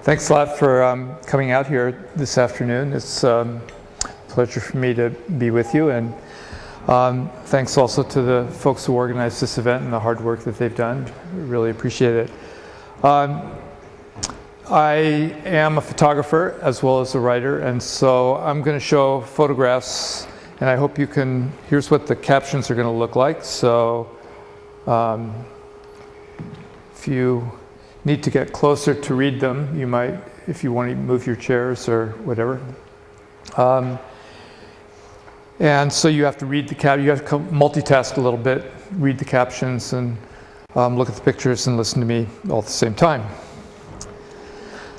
Thanks a lot for coming out here this afternoon. It's a pleasure for me to be with you, and thanks also to the folks who organized this event and the hard work that they've done. Really appreciate it. I am a photographer as well as a writer, and so I'm going to show photographs, and I hope you can, here's what the captions are going to look like. So if you need to get closer to read them, you might, if you want to move your chairs or whatever. And so you have to read the you have to multitask a little bit, read the captions, and look at the pictures and listen to me all at the same time.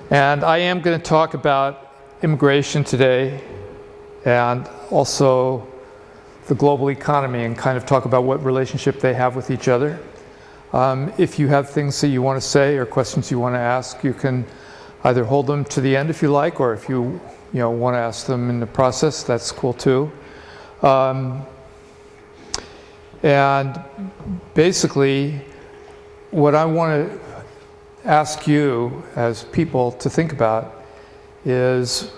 And I am going to talk about immigration today, and also the global economy, and kind of talk about what relationship they have with each other. If you have things that you want to say or questions you want to ask, you can either hold them to the end if you like, or if you want to ask them in the process, that's cool too. And basically, what I want to ask you as people to think about is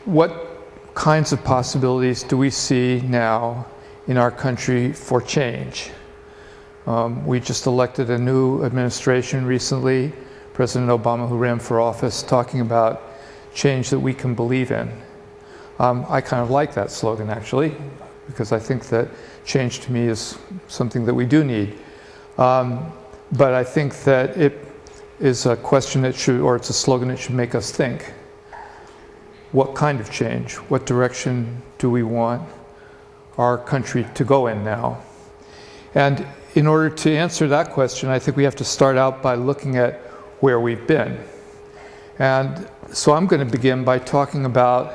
what kinds of possibilities do we see now in our country for change? We just elected a new administration recently, President Obama, who ran for office, talking about change that we can believe in. I kind of like that slogan, actually, because I think that change to me is something that we do need. But I think that it is a question that should, or it's a slogan that should make us think. What kind of change? What direction do we want our country to go in now? And in order to answer that question, I think we have to start out by looking at where we've been. And so I'm going to begin by talking about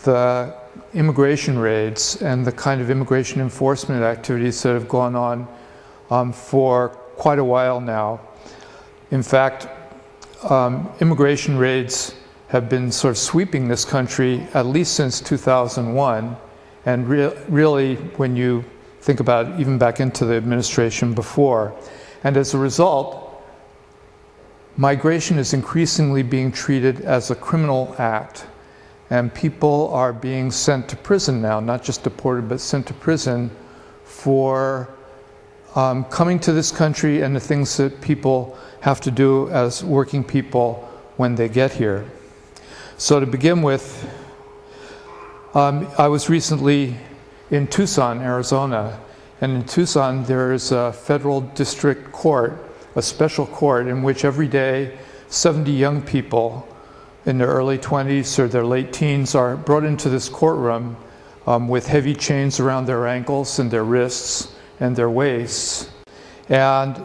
the immigration raids and the kind of immigration enforcement activities that have gone on for quite a while now. In fact, immigration raids have been sort of sweeping this country at least since 2001, and really when you think about it, even back into the administration before. And as a result, migration is increasingly being treated as a criminal act, and people are being sent to prison now, not just deported, but sent to prison for coming to this country and the things that people have to do as working people when they get here. So to begin with, I was recently in Tucson, Arizona, and in Tucson there is a federal district court, a special court in which every day 70 young people in their early 20s or their late teens are brought into this courtroom with heavy chains around their ankles and their wrists and their waists, and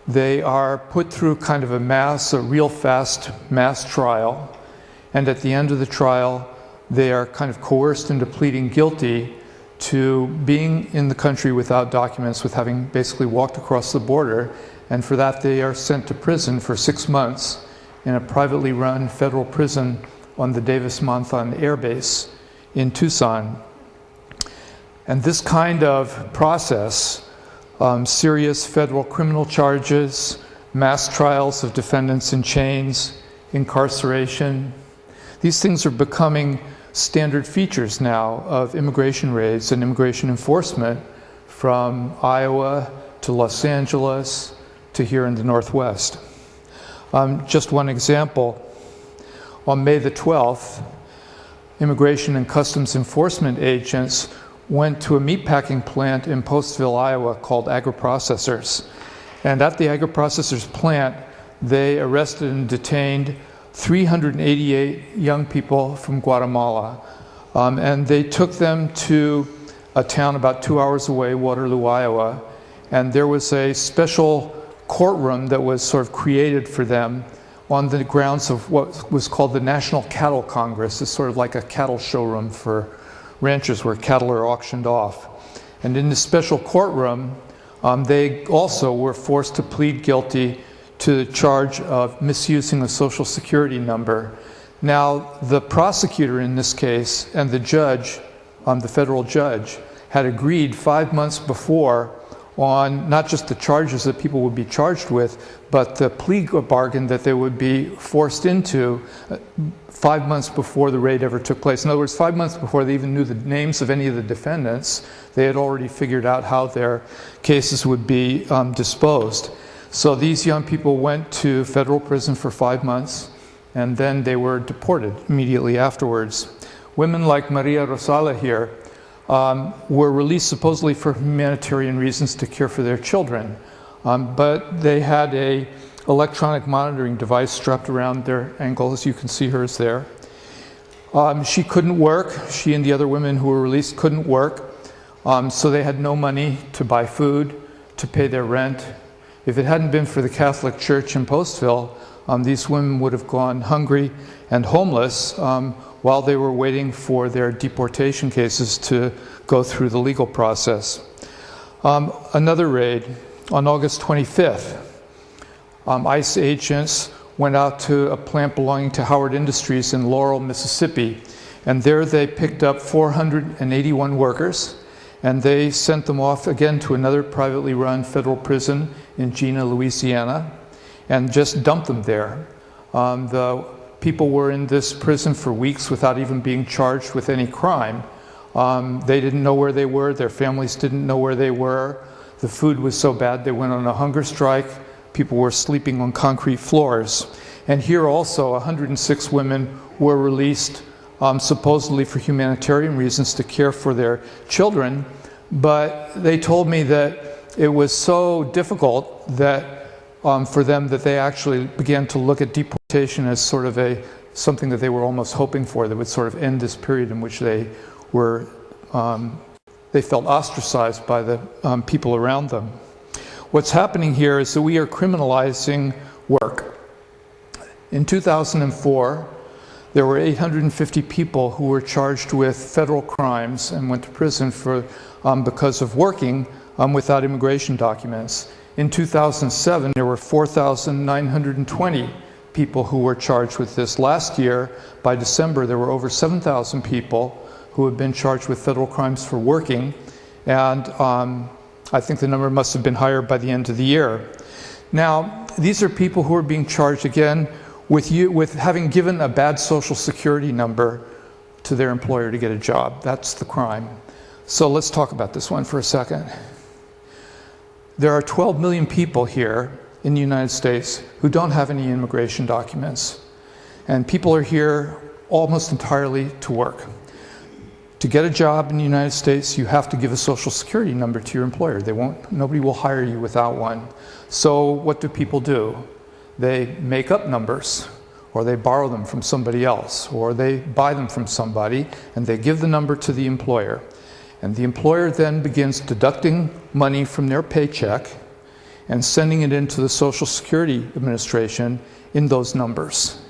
they are put through kind of a real fast mass trial, and at the end of the trial they are kind of coerced into pleading guilty to being in the country without documents, with having basically walked across the border, and for that they are sent to prison for 6 months in a privately run federal prison on the Davis-Monthan Air Base in Tucson. And this kind of process, serious federal criminal charges, mass trials of defendants in chains, incarceration, these things are becoming standard features now of immigration raids and immigration enforcement, from Iowa to Los Angeles to here in the Northwest. Just one example, on May the 12th, Immigration and Customs Enforcement agents went to a meatpacking plant in Postville, Iowa called Agri-Processors. And at the Agri-Processors plant, they arrested and detained 388 young people from Guatemala, and they took them to a town about 2 hours away, Waterloo, Iowa, and there was a special courtroom that was sort of created for them on the grounds of what was called the National Cattle Congress. It's sort of like a cattle showroom for ranchers where cattle are auctioned off. And in this special courtroom, they also were forced to plead guilty to the charge of misusing a social security number. Now, the prosecutor in this case and the judge, the federal judge, had agreed 5 months before on not just the charges that people would be charged with, but the plea bargain that they would be forced into 5 months before the raid ever took place. In other words, 5 months before they even knew the names of any of the defendants, they had already figured out how their cases would be disposed. So these young people went to federal prison for 5 months, and then they were deported immediately afterwards. Women like Maria Rosala here were released supposedly for humanitarian reasons to care for their children, but they had a electronic monitoring device strapped around their ankle, as you can see hers there. She couldn't work. She and the other women who were released couldn't work, so they had no money to buy food, to pay their rent. If it hadn't been for the Catholic Church in Postville, these women would have gone hungry and homeless while they were waiting for their deportation cases to go through the legal process. Another raid on August 25th. ICE agents went out to a plant belonging to Howard Industries in Laurel, Mississippi, and there they picked up 481 workers, and they sent them off again to another privately run federal prison in Jena, Louisiana, and just dumped them there. The people were in this prison for weeks without even being charged with any crime. They didn't know where they were. Their families didn't know where they were. The food was so bad they went on a hunger strike. People were sleeping on concrete floors. And here also 106 women were released supposedly for humanitarian reasons to care for their children. But they told me that it was so difficult that for them that they actually began to look at deportation as sort of something that they were almost hoping for, that would sort of end this period in which they were, they felt ostracized by the people around them. What's happening here is that we are criminalizing work. In 2004, there were 850 people who were charged with federal crimes and went to prison for, because of working without immigration documents. In 2007, there were 4,920 people who were charged with this. Last year, by December, there were over 7,000 people who had been charged with federal crimes for working, and I think the number must have been higher by the end of the year. Now, these are people who are being charged again with having given a bad social security number to their employer to get a job. That's the crime. So let's talk about this one for a second. There are 12 million people here in the United States who don't have any immigration documents. And people are here almost entirely to work. To get a job in the United States, you have to give a social security number to your employer. Nobody will hire you without one. So what do people do? They make up numbers, or they borrow them from somebody else, or they buy them from somebody, and they give the number to the employer. And the employer then begins deducting money from their paycheck and sending it into the Social Security Administration in those numbers.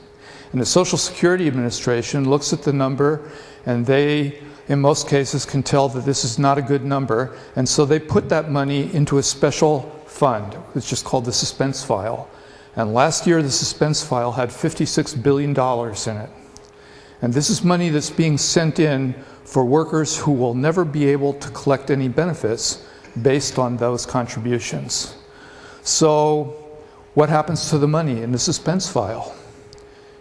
And the Social Security Administration looks at the number, and they, in most cases, can tell that this is not a good number, and so they put that money into a special fund, which is called the suspense file. And last year, the suspense file had $56 billion in it. And this is money that's being sent in for workers who will never be able to collect any benefits based on those contributions. So what happens to the money in the suspense file?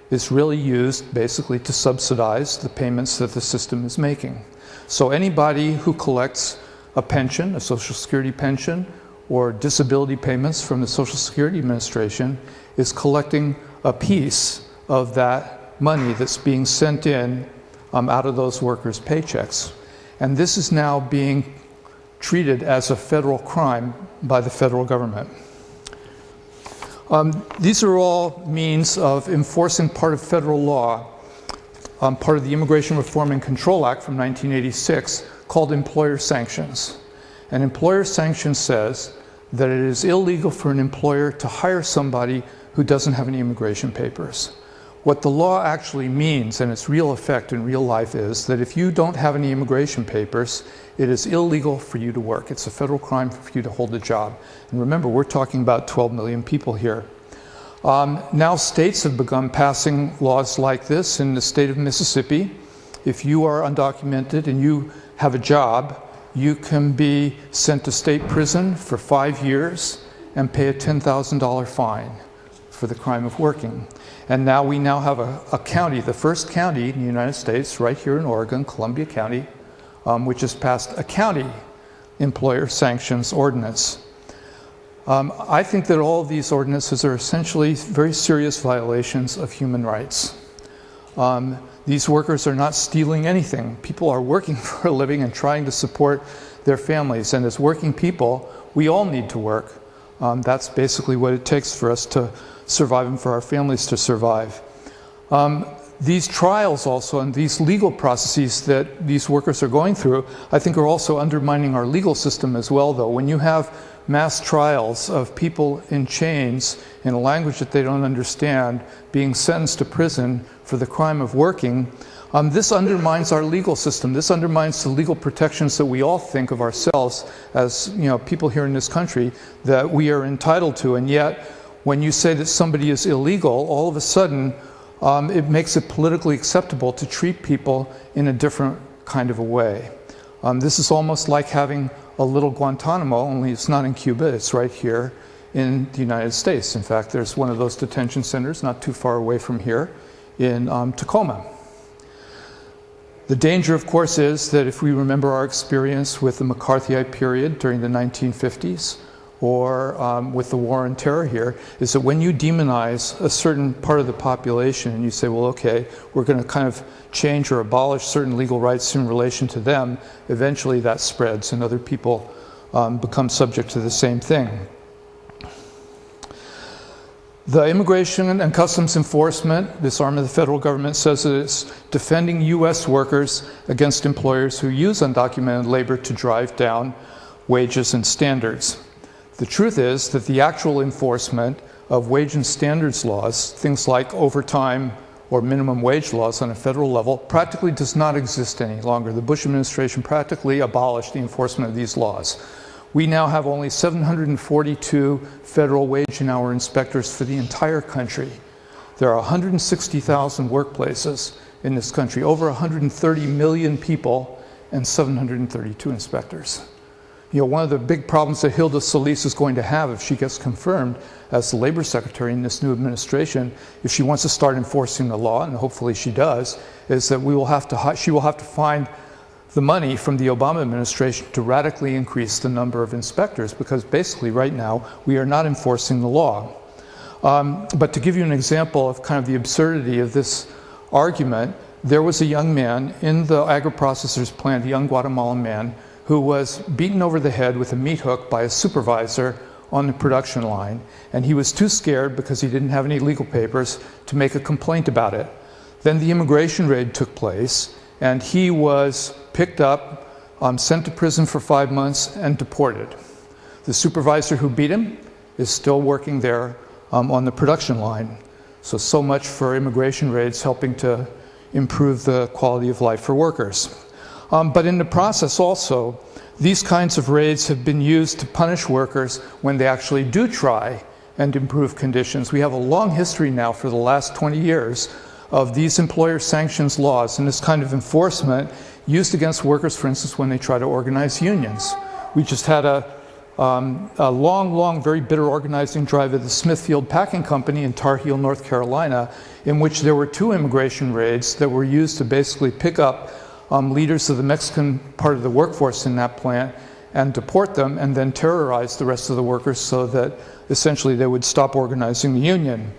It's really used basically to subsidize the payments that the system is making. So anybody who collects a pension, a Social Security pension, or disability payments from the Social Security Administration is collecting a piece of that money that's being sent in out of those workers' paychecks. And this is now being treated as a federal crime by the federal government. These are all means of enforcing part of federal law, part of the Immigration Reform and Control Act from 1986, called employer sanctions. And employer sanctions says that it is illegal for an employer to hire somebody who doesn't have any immigration papers. What the law actually means, and its real effect in real life, is that if you don't have any immigration papers, it is illegal for you to work. It's a federal crime for you to hold a job. And remember, we're talking about 12 million people here. Now states have begun passing laws like this. In the state of Mississippi, if you are undocumented and you have a job, you can be sent to state prison for 5 years and pay a $10,000 fine for the crime of working. And now we have a county, the first county in the United States, right here in Oregon, Columbia County, which has passed a county employer sanctions ordinance. I think that all of these ordinances are essentially very serious violations of human rights. These workers are not stealing anything. People are working for a living and trying to support their families. And as working people, we all need to work. That's basically what it takes for us to survive and for our families to survive. These trials also and these legal processes that these workers are going through, I think are also undermining our legal system as well, though. When you have mass trials of people in chains in a language that they don't understand being sentenced to prison for the crime of working, this undermines our legal system. This undermines the legal protections that we all think of ourselves as, people here in this country that we are entitled to. And yet, when you say that somebody is illegal, all of a sudden, it makes it politically acceptable to treat people in a different kind of a way. This is almost like having a little Guantanamo, only it's not in Cuba, it's right here in the United States. In fact, there's one of those detention centers not too far away from here in Tacoma. The danger, of course, is that if we remember our experience with the McCarthyite period during the 1950s, or with the war on terror here, is that when you demonize a certain part of the population and you say, well, okay, we're going to kind of change or abolish certain legal rights in relation to them, eventually that spreads and other people become subject to the same thing. The Immigration and Customs Enforcement, this arm of the federal government, says that it's defending U.S. workers against employers who use undocumented labor to drive down wages and standards. The truth is that the actual enforcement of wage and standards laws, things like overtime or minimum wage laws on a federal level, practically does not exist any longer. The Bush administration practically abolished the enforcement of these laws. We now have only 742 federal wage and hour inspectors for the entire country. There are 160,000 workplaces in this country, over 130 million people, and 732 inspectors. One of the big problems that Hilda Solis is going to have if she gets confirmed as the labor secretary in this new administration, if she wants to start enforcing the law, and hopefully she does, is that she will have to find the money from the Obama administration to radically increase the number of inspectors, because basically right now we are not enforcing the law. But to give you an example of kind of the absurdity of this argument, there was a young man in the agri-processors plant, a young Guatemalan man, who was beaten over the head with a meat hook by a supervisor on the production line. And he was too scared, because he didn't have any legal papers, to make a complaint about it. Then the immigration raid took place, and he was picked up, sent to prison for 5 months, and deported. The supervisor who beat him is still working there on the production line. So much for immigration raids helping to improve the quality of life for workers. But in the process also, these kinds of raids have been used to punish workers when they actually do try and improve conditions. We have a long history now for the last 20 years of these employer sanctions laws and this kind of enforcement used against workers, for instance, when they try to organize unions. We just had a long, very bitter organizing drive at the Smithfield Packing Company in Tar Heel, North Carolina, in which there were 2 immigration raids that were used to basically pick up leaders of the Mexican part of the workforce in that plant and deport them, and then terrorize the rest of the workers so that essentially they would stop organizing the union.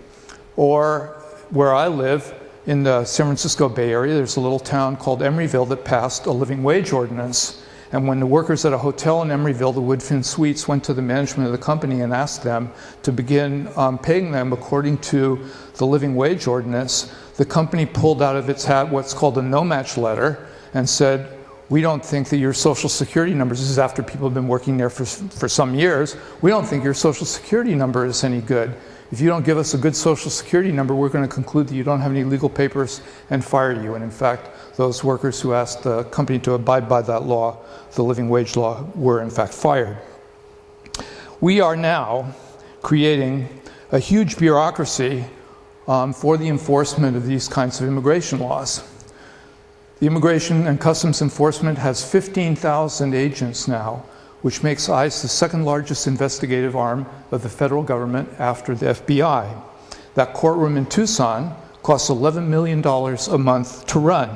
Or where I live, in the San Francisco Bay Area, there's a little town called Emeryville that passed a living wage ordinance. And when the workers at a hotel in Emeryville, the Woodfin Suites, went to the management of the company and asked them to begin paying them according to the living wage ordinance, the company pulled out of its hat what's called a no-match letter and said, we don't think that your social security numbers, this is after people have been working there for some years, we don't think your social security number is any good. If you don't give us a good social security number, we're going to conclude that you don't have any legal papers and fire you. And in fact, those workers who asked the company to abide by that law, the living wage law, were in fact fired. We are now creating a huge bureaucracy for the enforcement of these kinds of immigration laws. The Immigration and Customs Enforcement has 15,000 agents now, which makes ICE the second largest investigative arm of the federal government after the FBI. That courtroom in Tucson costs $11 million a month to run.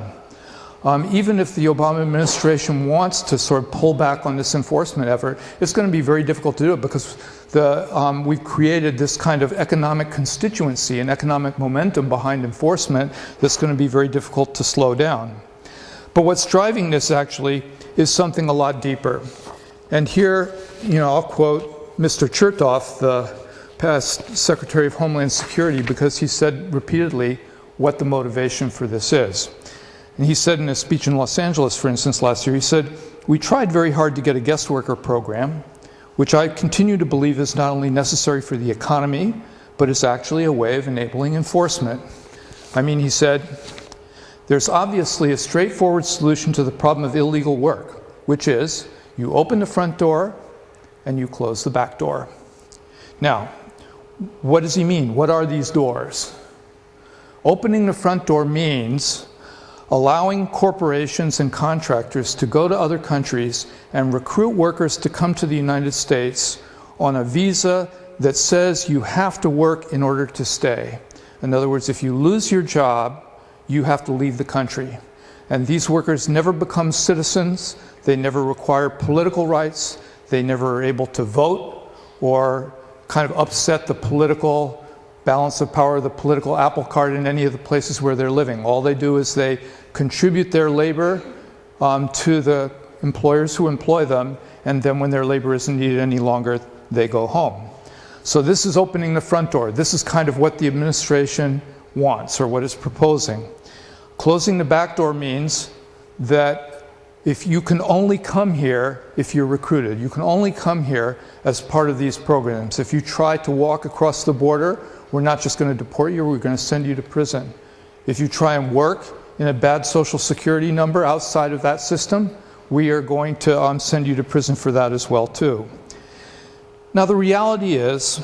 Even if the Obama administration wants to sort of pull back on this enforcement effort, it's going to be very difficult to do it because we've created this kind of economic constituency and economic momentum behind enforcement that's going to be very difficult to slow down. But what's driving this actually is something a lot deeper. And here, I'll quote Mr. Chertoff, the past Secretary of Homeland Security, because he said repeatedly what the motivation for this is. And he said in a speech in Los Angeles, for instance, last year, he said, "We tried very hard to get a guest worker program, which I continue to believe is not only necessary for the economy, but is actually a way of enabling enforcement." I mean, he said, "There's obviously a straightforward solution to the problem of illegal work, which is you open the front door and you close the back door." Now, what does he mean? What are these doors? Opening the front door means allowing corporations and contractors to go to other countries and recruit workers to come to the United States on a visa that says you have to work in order to stay. In other words, if you lose your job, you have to leave the country. And these workers never become citizens, they never require political rights, they never are able to vote or kind of upset the political balance of power, the political apple cart in any of the places where they're living. All they do is they contribute their labor to the employers who employ them, and then when their labor isn't needed any longer, they go home. So this is opening the front door. This is kind of what the administration wants, or what it's proposing. Closing the back door means that if you can only come here if you're recruited, you can only come here as part of these programs. If you try to walk across the border, we're not just going to deport you, we're going to send you to prison. If you try and work in a bad social security number outside of that system, we are going to send you to prison for that as well too. Now the reality is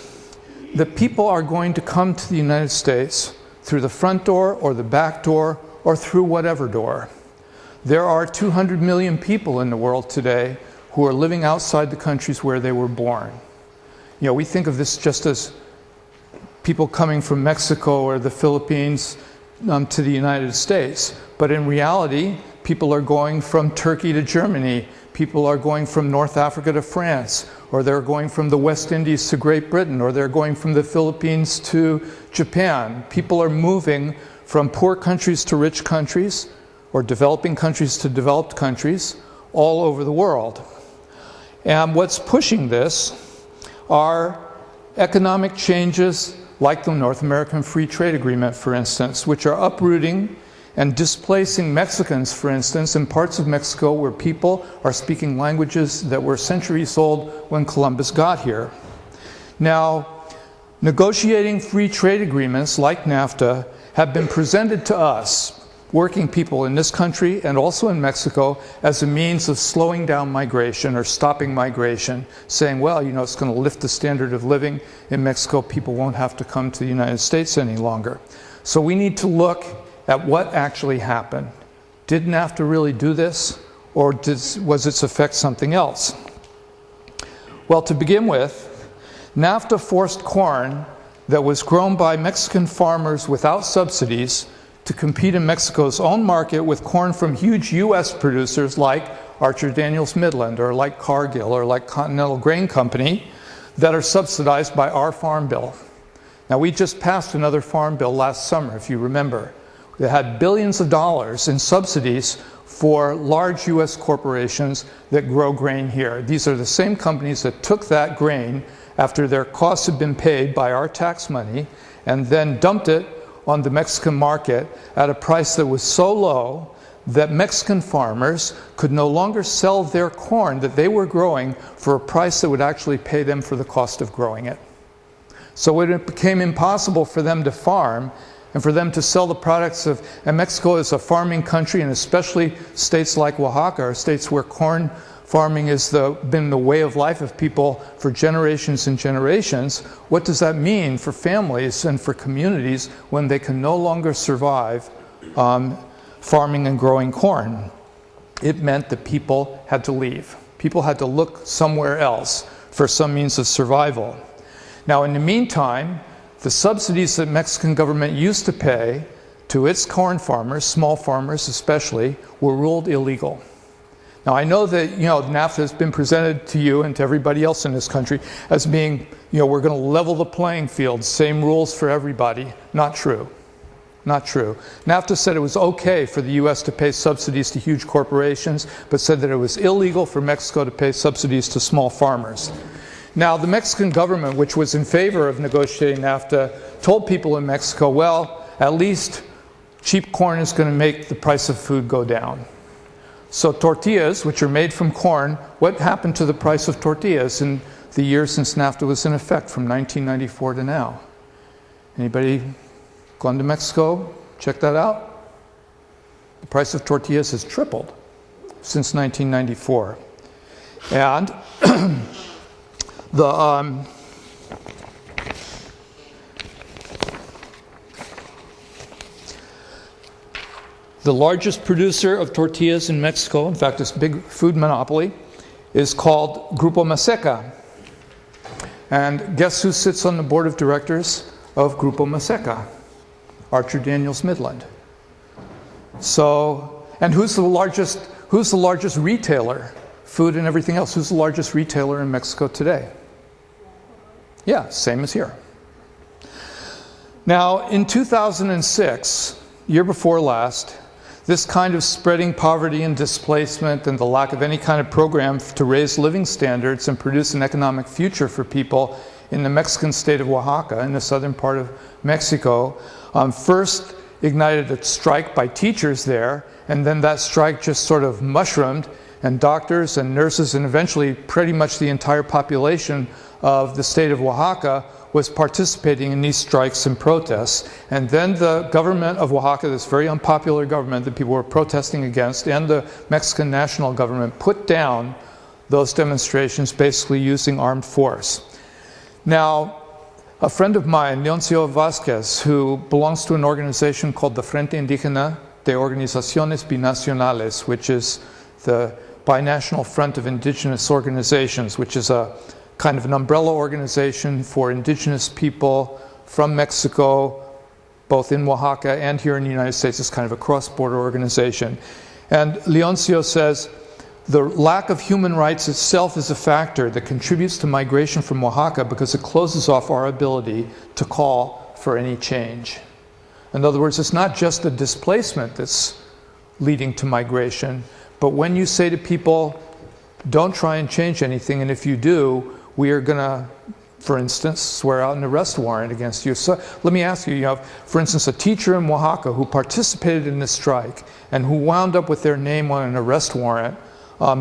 that people are going to come to the United States through the front door or the back door or through whatever door. There are 200 million people in the world today who are living outside the countries where they were born. We think of this just as people coming from Mexico or the Philippines to the United States. But in reality, people are going from Turkey to Germany, people are going from North Africa to France, or they're going from the West Indies to Great Britain, or they're going from the Philippines to Japan. People are moving from poor countries to rich countries, or developing countries to developed countries, all over the world. And what's pushing this are economic changes like the North American Free Trade Agreement, for instance, which are uprooting and displacing Mexicans, for instance, in parts of Mexico where people are speaking languages that were centuries old when Columbus got here. Now, negotiating free trade agreements like NAFTA have been presented to us, working people in this country and also in Mexico, as a means of slowing down migration or stopping migration, saying, well, it's going to lift the standard of living in Mexico, people won't have to come to the United States any longer. So we need to look at what actually happened. Did NAFTA really do this, or was its effect something else? Well, to begin with, NAFTA forced corn that was grown by Mexican farmers without subsidies to compete in Mexico's own market with corn from huge U.S. producers like Archer Daniels Midland, or like Cargill, or like Continental Grain Company, that are subsidized by our farm bill. Now, we just passed another farm bill last summer, if you remember. It had billions of dollars in subsidies for large U.S. corporations that grow grain here. These are the same companies that took that grain after their costs had been paid by our tax money and then dumped it on the Mexican market at a price that was so low that Mexican farmers could no longer sell their corn that they were growing for a price that would actually pay them for the cost of growing it. So it became impossible for them to farm and for them to sell the products of, and Mexico is a farming country, and especially states like Oaxaca, or states where corn farming has been the way of life of people for generations and generations. What does that mean for families and for communities when they can no longer survive farming and growing corn. It meant that people had to leave. People had to look somewhere else for some means of survival. Now, in the meantime, the subsidies that Mexican government used to pay to its corn farmers, small farmers especially, were ruled illegal. Now, I know that, NAFTA has been presented to you and to everybody else in this country as being, we're going to level the playing field, same rules for everybody. Not true. Not true. NAFTA said it was okay for the U.S. to pay subsidies to huge corporations, but said that it was illegal for Mexico to pay subsidies to small farmers. Now, the Mexican government, which was in favor of negotiating NAFTA, told people in Mexico, well, at least cheap corn is going to make the price of food go down. So tortillas, which are made from corn, what happened to the price of tortillas in the years since NAFTA was in effect, from 1994 to now? Anybody gone to Mexico? Check that out. The price of tortillas has tripled since 1994. And the largest producer of tortillas in Mexico, in fact, this big food monopoly, is called Grupo Maseca. And guess who sits on the board of directors of Grupo Maseca? Archer Daniels Midland. So, and who's the largest retailer? Food and everything else. Who's the largest retailer in Mexico today? Yeah, same as here. Now, in 2006, year before last, this kind of spreading poverty and displacement and the lack of any kind of program to raise living standards and produce an economic future for people in the Mexican state of Oaxaca, in the southern part of Mexico, first ignited a strike by teachers there, and then that strike just sort of mushroomed, and doctors and nurses and eventually pretty much the entire population of the state of Oaxaca was participating in these strikes and protests. And then the government of Oaxaca, this very unpopular government that people were protesting against, and the Mexican national government put down those demonstrations, basically using armed force. Now, a friend of mine, Leoncio Vázquez, who belongs to an organization called the Frente Indígena de Organizaciones Binacionales, which is the Binational Front of Indigenous Organizations, which is a kind of an umbrella organization for indigenous people from Mexico, both in Oaxaca and here in the United States. It's kind of a cross-border organization. And Leoncio says, the lack of human rights itself is a factor that contributes to migration from Oaxaca because it closes off our ability to call for any change. In other words, it's not just the displacement that's leading to migration, but when you say to people, don't try and change anything, and if you do, we are going to, for instance, swear out an arrest warrant against you. So let me ask you, for instance, a teacher in Oaxaca who participated in this strike and who wound up with their name on an arrest warrant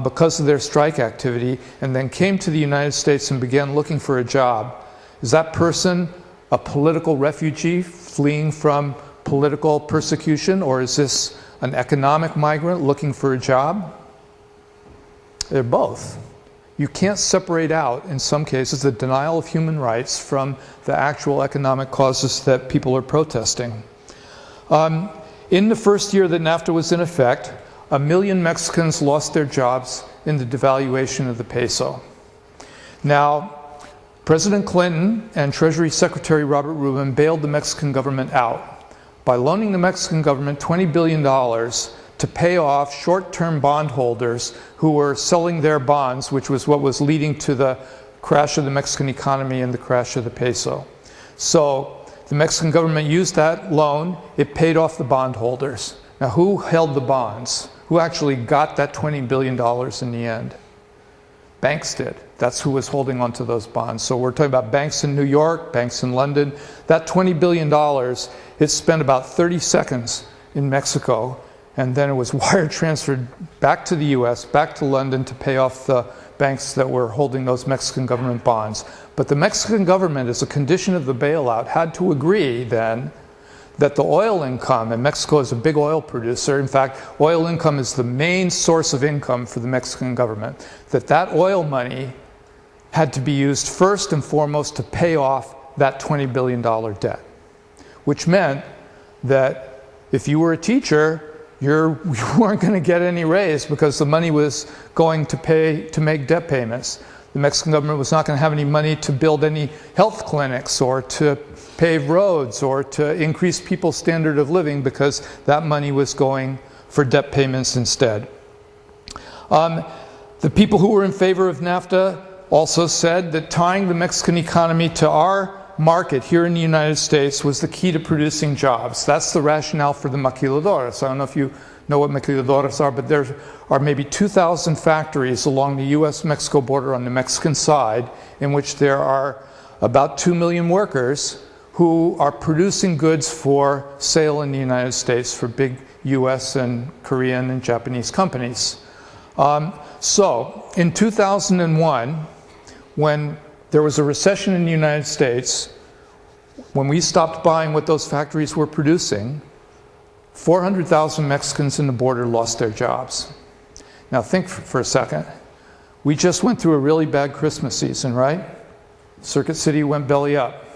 because of their strike activity, and then came to the United States and began looking for a job. Is that person a political refugee fleeing from political persecution, or is this an economic migrant looking for a job? They're both. You can't separate out, in some cases, the denial of human rights from the actual economic causes that people are protesting. In the first year that NAFTA was in effect, 1 million Mexicans lost their jobs in the devaluation of the peso. Now, President Clinton and Treasury Secretary Robert Rubin bailed the Mexican government out by loaning the Mexican government $20 billion to pay off short-term bondholders who were selling their bonds, which was what was leading to the crash of the Mexican economy and the crash of the peso. So the Mexican government used that loan. It paid off the bondholders. Now, who held the bonds? Who actually got that $20 billion in the end? Banks did. That's who was holding on to those bonds. So we're talking about banks in New York, banks in London. That $20 billion, it spent about 30 seconds in Mexico, and then it was wire transferred back to the US, back to London to pay off the banks that were holding those Mexican government bonds. But the Mexican government, as a condition of the bailout, had to agree then that the oil income, and Mexico is a big oil producer, in fact, oil income is the main source of income for the Mexican government, that oil money had to be used first and foremost to pay off that $20 billion debt, which meant that if you were a teacher, you weren't going to get any raise because the money was going to make debt payments. The Mexican government was not going to have any money to build any health clinics or to pave roads or to increase people's standard of living because that money was going for debt payments instead. The people who were in favor of NAFTA also said that tying the Mexican economy to our market here in the United States was the key to producing jobs. That's the rationale for the maquiladoras. I don't know if you know what maquiladoras are, but there are maybe 2,000 factories along the US-Mexico border on the Mexican side in which there are about 2 million workers who are producing goods for sale in the United States for big US and Korean and Japanese companies. So in 2001, when there was a recession in the United States, when we stopped buying what those factories were producing, 400,000 Mexicans in the border lost their jobs. Now think for a second. We just went through a really bad Christmas season, right? Circuit City went belly up.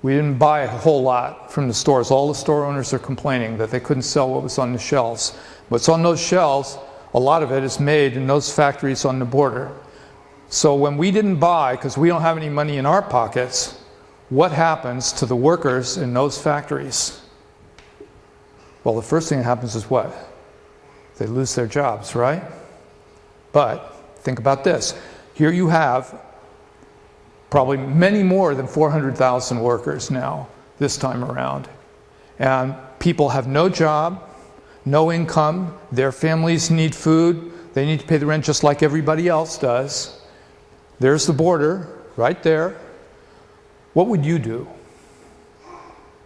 We didn't buy a whole lot from the stores. All the store owners are complaining that they couldn't sell what was on the shelves. What's on those shelves, a lot of it is made in those factories on the border. So when we didn't buy, because we don't have any money in our pockets, what happens to the workers in those factories? Well, the first thing that happens is what? They lose their jobs, right? But think about this. Here you have probably many more than 400,000 workers now, this time around. And people have no job, no income, their families need food, they need to pay the rent just like everybody else does. There's the border, right there. What would you do?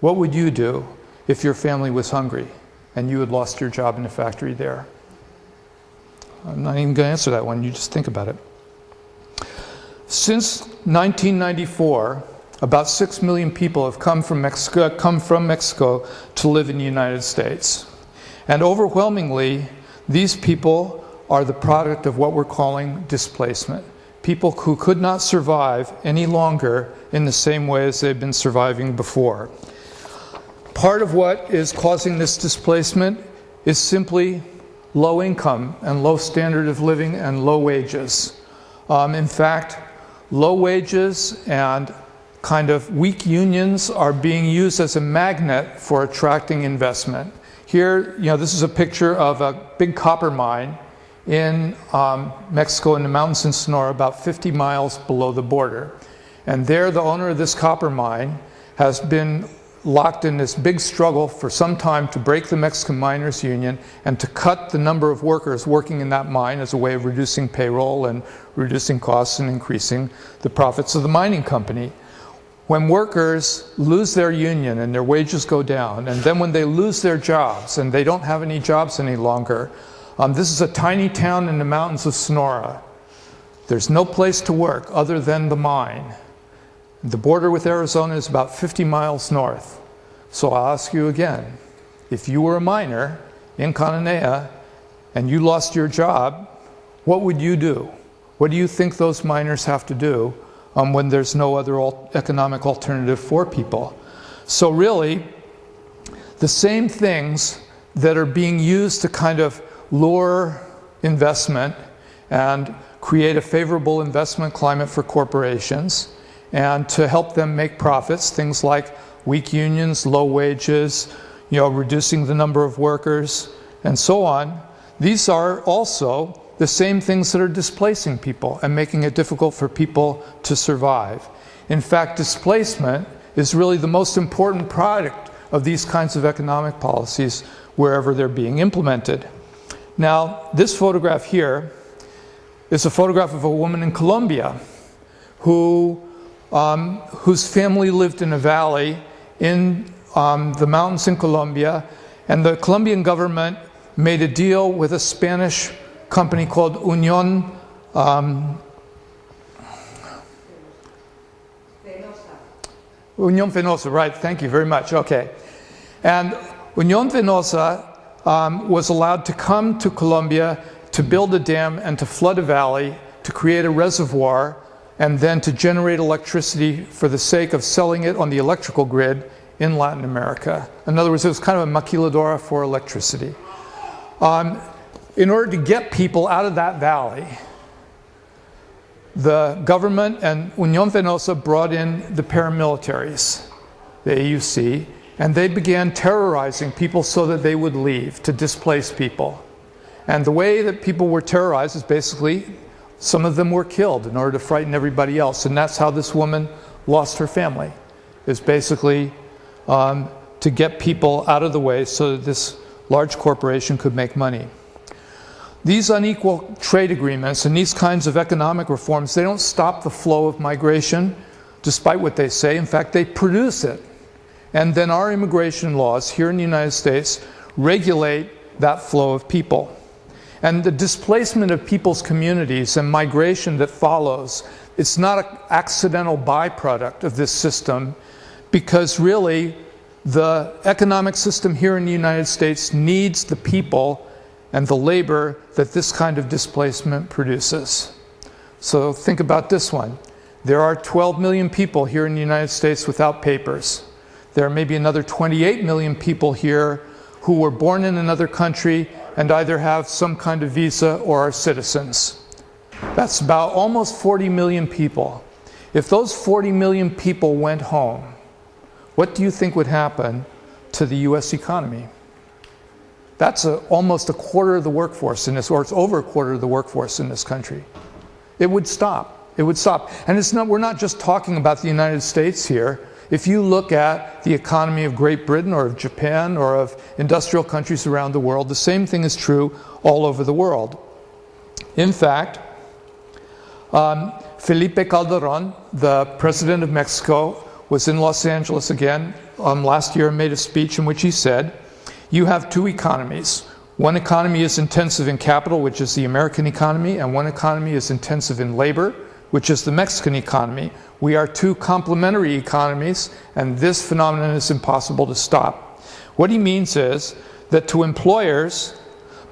What would you do if your family was hungry and you had lost your job in the factory there? I'm not even going to answer that one, you just think about it. Since 1994, about 6 million people have come from Mexico to live in the United States. And overwhelmingly, these people are the product of what we're calling displacement. People who could not survive any longer in the same way as they've been surviving before. Part of what is causing this displacement is simply low income and low standard of living and low wages. In fact, low wages and kind of weak unions are being used as a magnet for attracting investment. Here, this is a picture of a big copper mine in Mexico in the mountains in Sonora, about 50 miles below the border. And there, the owner of this copper mine has been locked in this big struggle for some time to break the Mexican Miners Union and to cut the number of workers working in that mine as a way of reducing payroll and reducing costs and increasing the profits of the mining company. When workers lose their union and their wages go down, and then when they lose their jobs and they don't have any jobs any longer, this is a tiny town in the mountains of Sonora. There's no place to work other than the mine. The border with Arizona is about 50 miles north. So I'll ask you again, if you were a miner in Cananea and you lost your job, what would you do? What do you think those miners have to do when there's no other economic alternative for people? So really, the same things that are being used to kind of lure investment and create a favorable investment climate for corporations and to help them make profits, things like weak unions, low wages, reducing the number of workers, and so on. These are also the same things that are displacing people and making it difficult for people to survive. In fact, displacement is really the most important product of these kinds of economic policies wherever they're being implemented. Now, this photograph here is a photograph of a woman in Colombia whose family lived in a valley in the mountains in Colombia, and the Colombian government made a deal with a Spanish company called Unión Fenosa, right, thank you very much, okay. And Unión Fenosa was allowed to come to Colombia to build a dam and to flood a valley, to create a reservoir, and then to generate electricity for the sake of selling it on the electrical grid in Latin America. In other words, it was kind of a maquiladora for electricity. In order to get people out of that valley, the government and Unión Fenosa brought in the paramilitaries, the AUC, and they began terrorizing people so that they would leave, to displace people. And the way that people were terrorized is basically, some of them were killed in order to frighten everybody else. And that's how this woman lost her family, is basically to get people out of the way so that this large corporation could make money. These unequal trade agreements and these kinds of economic reforms, they don't stop the flow of migration, despite what they say. In fact, they produce it. And then our immigration laws here in the United States regulate that flow of people. And the displacement of people's communities and migration that follows, it's not an accidental byproduct of this system, because really the economic system here in the United States needs the people and the labor that this kind of displacement produces. So think about this one. There are 12 million people here in the United States without papers. There are maybe another 28 million people here who were born in another country and either have some kind of visa or are citizens. That's about almost 40 million people. If those 40 million people went home, what do you think would happen to the US economy? That's almost a quarter of the workforce in this, or it's over a quarter of the workforce in this country. It would stop. It would stop. And it's not, we're not just talking about the United States here. If you look at the economy of Great Britain or of Japan or of industrial countries around the world, the same thing is true all over the world. In fact, Felipe Calderón, the president of Mexico, was in Los Angeles again last year and made a speech in which he said, you have two economies. One economy is intensive in capital, which is the American economy, and one economy is intensive in labor, which is the Mexican economy. We are two complementary economies, and this phenomenon is impossible to stop. What he means is that to employers,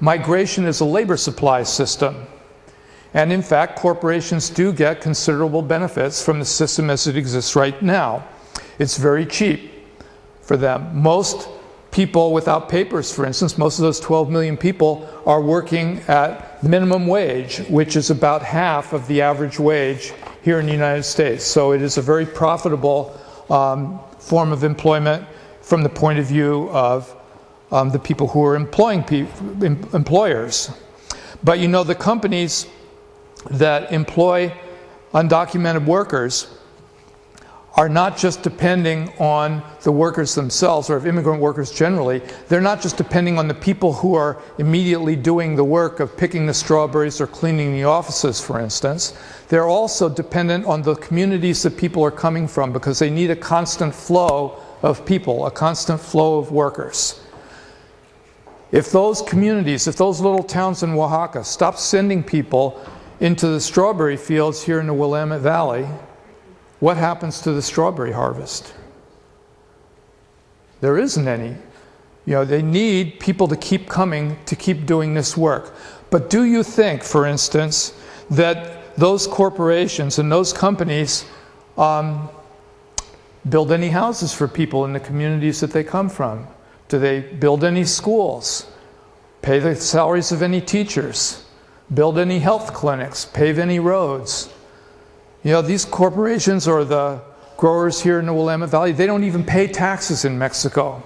migration is a labor supply system. And in fact, corporations do get considerable benefits from the system as it exists right now. It's very cheap for them. Most people without papers, for instance, most of those 12 million people are working at minimum wage, which is about half of the average wage here in the United States. So it is a very profitable form of employment from the point of view of the people who are employing employers. But you know, the companies that employ undocumented workers are not just depending on the workers themselves, or of immigrant workers generally. They're not just depending on the people who are immediately doing the work of picking the strawberries or cleaning the offices, for instance. They're also dependent on the communities that people are coming from, because they need a constant flow of people, a constant flow of workers. If those communities, if those little towns in Oaxaca stop sending people into the strawberry fields here in the Willamette Valley, what happens to the strawberry harvest? There isn't any. You know, they need people to keep coming, to keep doing this work. But do you think, for instance, that those corporations and those companies build any houses for people in the communities that they come from? Do they build any schools? Pay the salaries of any teachers? Build any health clinics? Pave any roads? You know, these corporations or the growers here in the Willamette Valley, they don't even pay taxes in Mexico.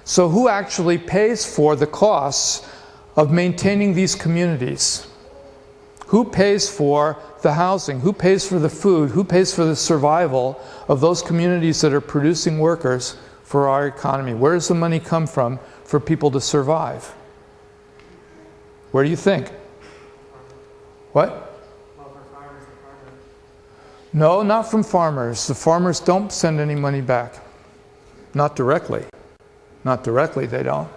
So who actually pays for the costs of maintaining these communities? Who pays for the housing? Who pays for the food? Who pays for the survival of those communities that are producing workers for our economy? Where does the money come from for people to survive? Where do you think? What? No, not from farmers. The farmers don't send any money back. Not directly. Not directly, they don't.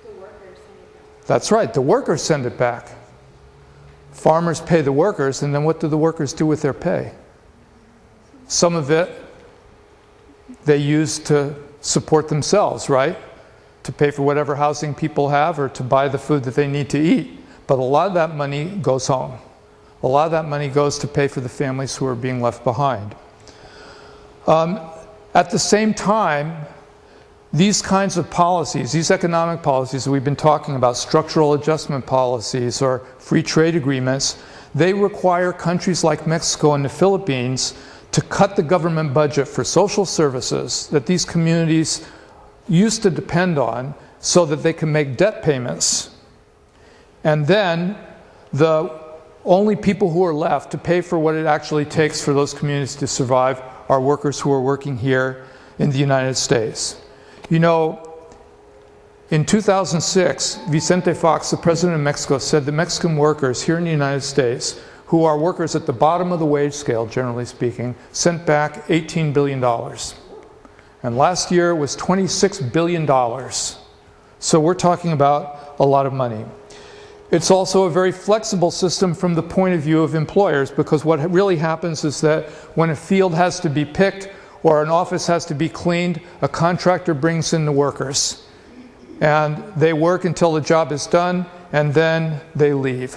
The workers send it back. That's right, the workers send it back. Farmers pay the workers, and then what do the workers do with their pay? Some of it they use to support themselves, right? To pay for whatever housing people have or to buy the food that they need to eat. But a lot of that money goes home. A lot of that money goes to pay for the families who are being left behind. At the same time, these kinds of policies, these economic policies that we've been talking about, structural adjustment policies or free trade agreements, they require countries like Mexico and the Philippines to cut the government budget for social services that these communities used to depend on so that they can make debt payments. And then the only people who are left to pay for what it actually takes for those communities to survive are workers who are working here in the United States. You know, in 2006, Vicente Fox, the president of Mexico, said that Mexican workers here in the United States, who are workers at the bottom of the wage scale, generally speaking, sent back $18 billion. And last year it was $26 billion. So we're talking about a lot of money. It's also a very flexible system from the point of view of employers, because what really happens is that when a field has to be picked or an office has to be cleaned, a contractor brings in the workers. And they work until the job is done, and then they leave.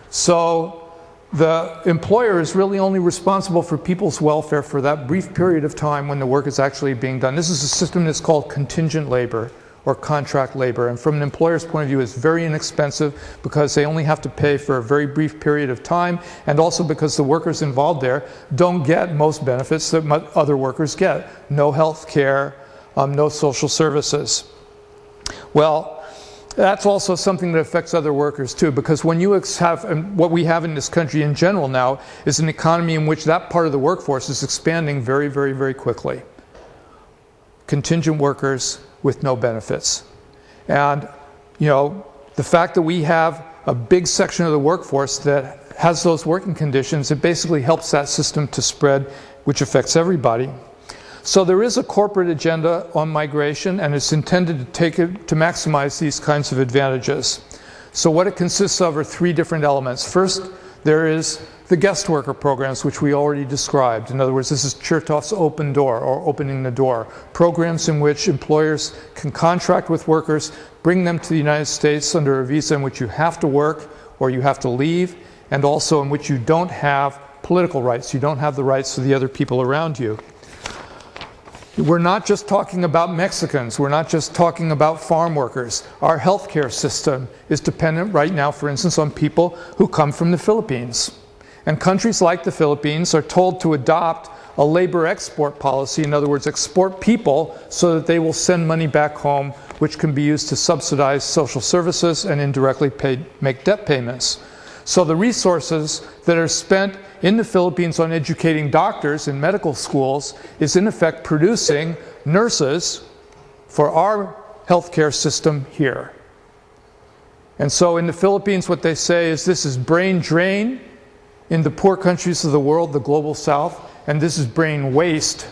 So the employer is really only responsible for people's welfare for that brief period of time when the work is actually being done. This is a system that's called contingent labor or contract labor. And from an employer's point of view, it's very inexpensive because they only have to pay for a very brief period of time, and also because the workers involved there don't get most benefits that other workers get. No health care, no social services. Well, that's also something that affects other workers too, because when you have, and what we have in this country in general now, is an economy in which that part of the workforce is expanding very, very, very quickly. Contingent workers with no benefits. And, you know, the fact that we have a big section of the workforce that has those working conditions, it basically helps that system to spread, which affects everybody. So there is a corporate agenda on migration, and it's intended to maximize these kinds of advantages. So what it consists of are three different elements. First, there is the guest worker programs, which we already described. In other words, this is Chertoff's open door, or opening the door. Programs in which employers can contract with workers, bring them to the United States under a visa in which you have to work or you have to leave, and also in which you don't have political rights. You don't have the rights of the other people around you. We're not just talking about Mexicans. We're not just talking about farm workers. Our healthcare system is dependent right now, for instance, on people who come from the Philippines. And countries like the Philippines are told to adopt a labor export policy, in other words, export people so that they will send money back home, which can be used to subsidize social services and indirectly make debt payments. So the resources that are spent in the Philippines on educating doctors in medical schools is in effect producing nurses for our healthcare system here. And so in the Philippines, what they say is this is brain drain in the poor countries of the world, the global south, and this is brain waste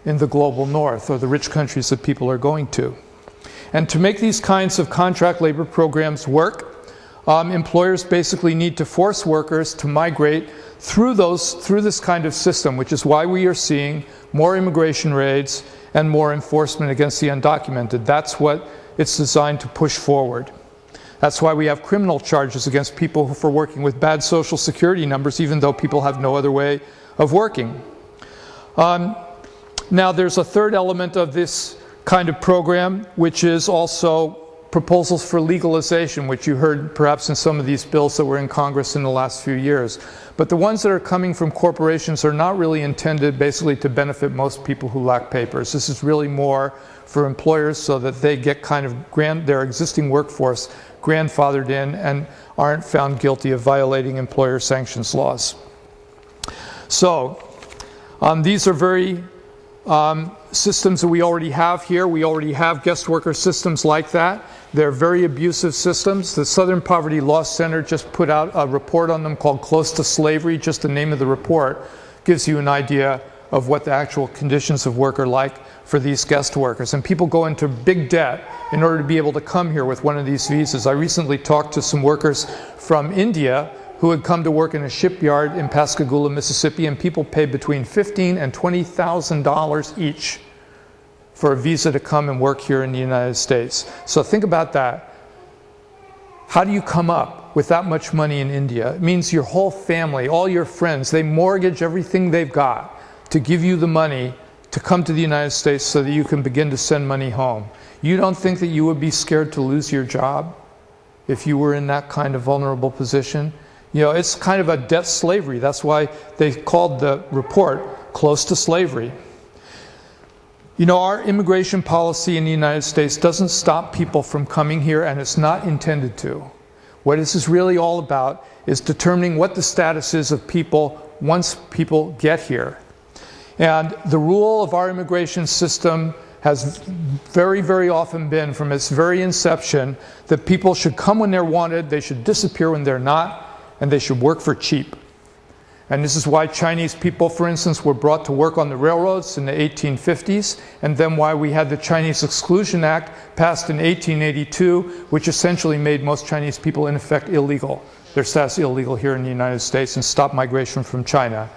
in the global north, or the rich countries that people are going to. And to make these kinds of contract labor programs work, employers basically need to force workers to migrate through this kind of system, which is why we are seeing more immigration raids and more enforcement against the undocumented. That's what it's designed to push forward. That's why we have criminal charges against people for working with bad social security numbers, even though people have no other way of working. Now there's a third element of this kind of program, which is also proposals for legalization, which you heard perhaps in some of these bills that were in Congress in the last few years. But the ones that are coming from corporations are not really intended basically to benefit most people who lack papers. This is really more for employers so that they get kind of their existing workforce grandfathered in and aren't found guilty of violating employer sanctions laws. So these are very systems that we already have here. We already have guest worker systems like that. They're very abusive systems. The Southern Poverty Law Center just put out a report on them called Close to Slavery. Just the name of the report gives you an idea of what the actual conditions of work are like for these guest workers. And people go into big debt in order to be able to come here with one of these visas. I recently talked to some workers from India who had come to work in a shipyard in Pascagoula, Mississippi, and people paid between $15,000 and $20,000 each for a visa to come and work here in the United States. So think about that. How do you come up with that much money in India? It means your whole family, all your friends, they mortgage everything they've got to give you the money to come to the United States so that you can begin to send money home. You don't think that you would be scared to lose your job if you were in that kind of vulnerable position? You know, it's kind of a debt slavery. That's why they called the report Close to Slavery. You know, our immigration policy in the United States doesn't stop people from coming here, and it's not intended to. What this is really all about is determining what the status is of people once people get here. And the rule of our immigration system has very, very often been, from its very inception, that people should come when they're wanted, they should disappear when they're not, and they should work for cheap. And this is why Chinese people, for instance, were brought to work on the railroads in the 1850s, and then why we had the Chinese Exclusion Act passed in 1882, which essentially made most Chinese people, in effect, illegal. Their status illegal here in the United States, and stopped migration from China.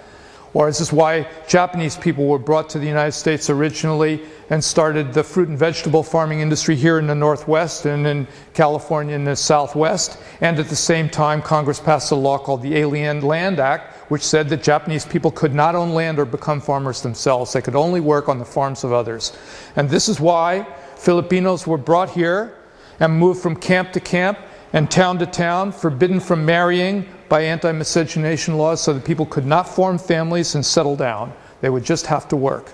Or this is why Japanese people were brought to the United States originally and started the fruit and vegetable farming industry here in the Northwest and in California in the Southwest. And at the same time, Congress passed a law called the Alien Land Act, which said that Japanese people could not own land or become farmers themselves. They could only work on the farms of others. And this is why Filipinos were brought here and moved from camp to camp and town to town, forbidden from marrying by anti-miscegenation laws, so that people could not form families and settle down. They would just have to work.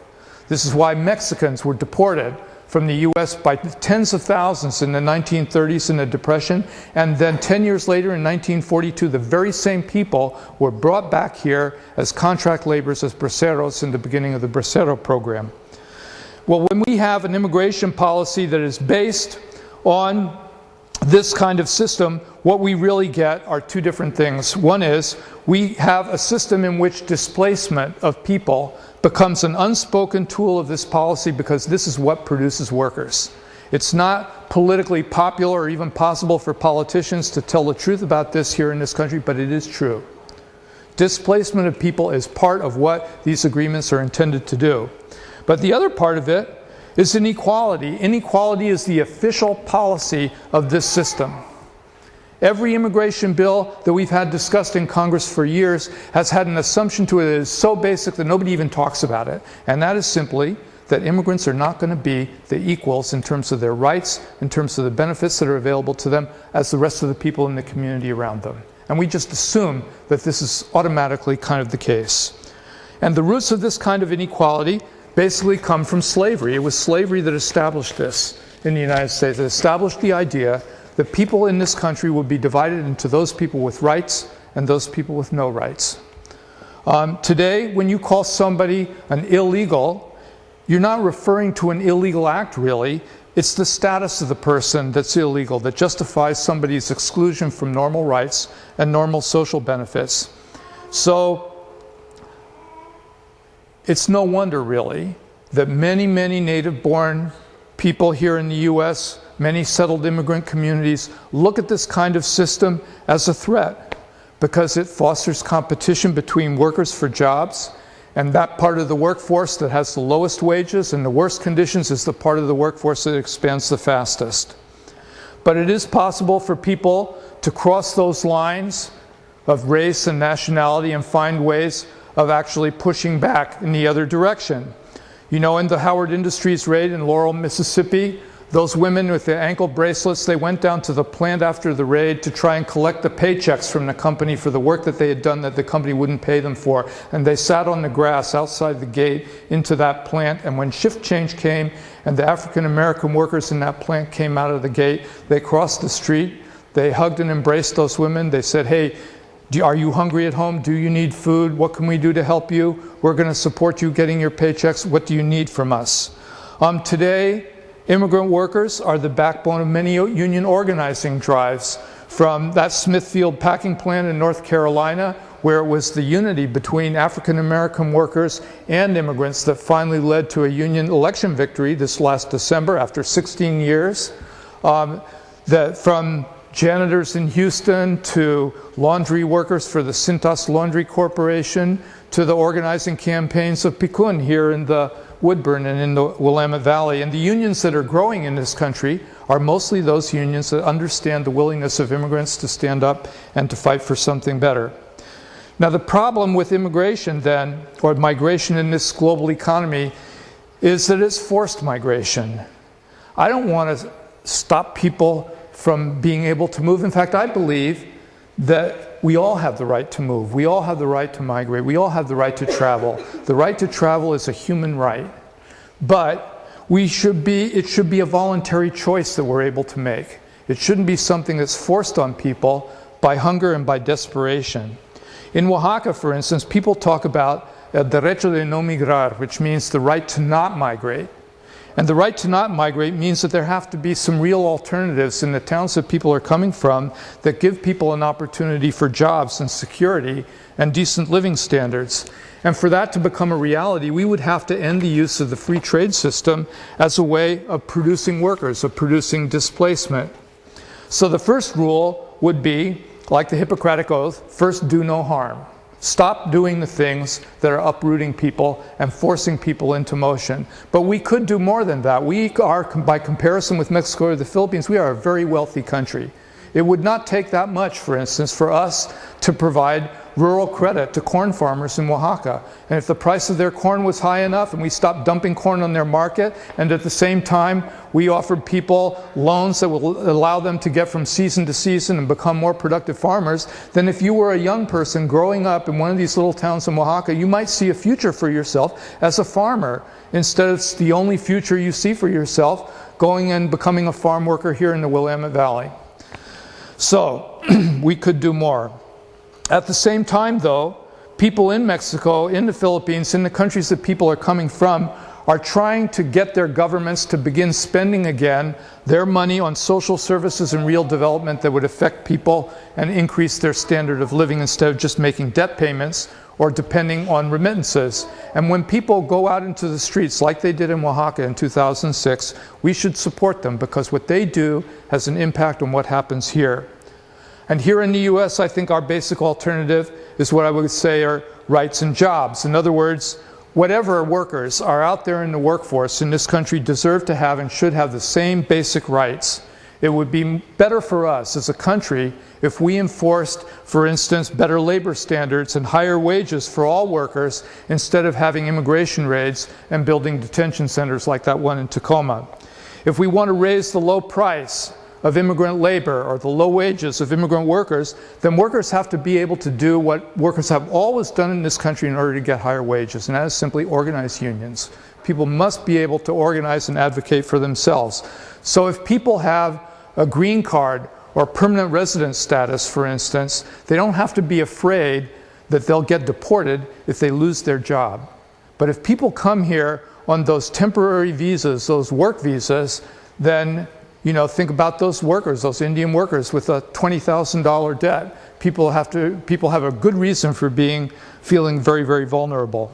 This is why Mexicans were deported from the US by tens of thousands in the 1930s in the Depression, and then 10 years later in 1942, the very same people were brought back here as contract laborers, as braceros, in the beginning of the bracero program. Well, when we have an immigration policy that is based on this kind of system, what we really get are two different things. One is we have a system in which displacement of people becomes an unspoken tool of this policy, because this is what produces workers. It's not politically popular or even possible for politicians to tell the truth about this here in this country, but it is true. Displacement of people is part of what these agreements are intended to do. But the other part of it is inequality. Inequality is the official policy of this system. Every immigration bill that we've had discussed in Congress for years has had an assumption to it that is so basic that nobody even talks about it. And that is simply that immigrants are not going to be the equals in terms of their rights, in terms of the benefits that are available to them, as the rest of the people in the community around them. And we just assume that this is automatically kind of the case. And the roots of this kind of inequality basically come from slavery. It was slavery that established this in the United States. It established the idea that people in this country would be divided into those people with rights and those people with no rights. Today, when you call somebody an illegal, you're not referring to an illegal act, really. It's the status of the person that's illegal that justifies somebody's exclusion from normal rights and normal social benefits. So it's no wonder, really, that many, many native-born people here in the U.S., many settled immigrant communities, look at this kind of system as a threat, because it fosters competition between workers for jobs, and that part of the workforce that has the lowest wages and the worst conditions is the part of the workforce that expands the fastest. But it is possible for people to cross those lines of race and nationality and find ways of actually pushing back in the other direction. You know, in the Howard Industries raid in Laurel, Mississippi, those women with the ankle bracelets, they went down to the plant after the raid to try and collect the paychecks from the company for the work that they had done that the company wouldn't pay them for. And they sat on the grass outside the gate into that plant. And when shift change came and the African-American workers in that plant came out of the gate, they crossed the street, they hugged and embraced those women. They said, hey, are you hungry at home? Do you need food? What can we do to help you? We're going to support you getting your paychecks. What do you need from us? Today, immigrant workers are the backbone of many union organizing drives, from that Smithfield packing plant in North Carolina, where it was the unity between African-American workers and immigrants that finally led to a union election victory this last December after 16 years. From janitors in Houston to laundry workers for the Cintas Laundry Corporation to the organizing campaigns of Picun here in the Woodburn and in the Willamette Valley. And the unions that are growing in this country are mostly those unions that understand the willingness of immigrants to stand up and to fight for something better. Now, the problem with immigration then, or migration in this global economy, is that it's forced migration. I don't want to stop people from being able to move. In fact, I believe that we all have the right to move. We all have the right to migrate. We all have the right to travel. The right to travel is a human right. But it should be a voluntary choice that we're able to make. It shouldn't be something that's forced on people by hunger and by desperation. In Oaxaca, for instance, people talk about el derecho de no migrar, which means the right to not migrate. And the right to not migrate means that there have to be some real alternatives in the towns that people are coming from that give people an opportunity for jobs and security and decent living standards. And for that to become a reality, we would have to end the use of the free trade system as a way of producing workers, of producing displacement. So the first rule would be, like the Hippocratic Oath, first do no harm. Stop doing the things that are uprooting people and forcing people into motion. But we could do more than that. We are, by comparison with Mexico or the Philippines, we are a very wealthy country. It would not take that much, for instance, for us to provide rural credit to corn farmers in Oaxaca. And if the price of their corn was high enough and we stopped dumping corn on their market, and at the same time we offered people loans that will allow them to get from season to season and become more productive farmers, then if you were a young person growing up in one of these little towns in Oaxaca, you might see a future for yourself as a farmer, instead of the only future you see for yourself going and becoming a farm worker here in the Willamette Valley. So we could do more. At the same time, though, people in Mexico, in the Philippines, in the countries that people are coming from, are trying to get their governments to begin spending again their money on social services and real development that would affect people and increase their standard of living instead of just making debt payments or depending on remittances. And when people go out into the streets like they did in Oaxaca in 2006, we should support them because what they do has an impact on what happens here. And here in the US, I think our basic alternative is what I would say are rights and jobs. In other words, whatever workers are out there in the workforce in this country deserve to have and should have the same basic rights. It would be better for us as a country if we enforced, for instance, better labor standards and higher wages for all workers instead of having immigration raids and building detention centers like that one in Tacoma. If we want to raise the low price of immigrant labor or the low wages of immigrant workers, then workers have to be able to do what workers have always done in this country in order to get higher wages, and that is simply organize unions. People must be able to organize and advocate for themselves. So if people have a green card or permanent residence status, for instance, they don't have to be afraid that they'll get deported if they lose their job. But if people come here on those temporary visas, those work visas, then think about those workers, those Indian workers with a $20,000 debt. People have a good reason for feeling very, very vulnerable.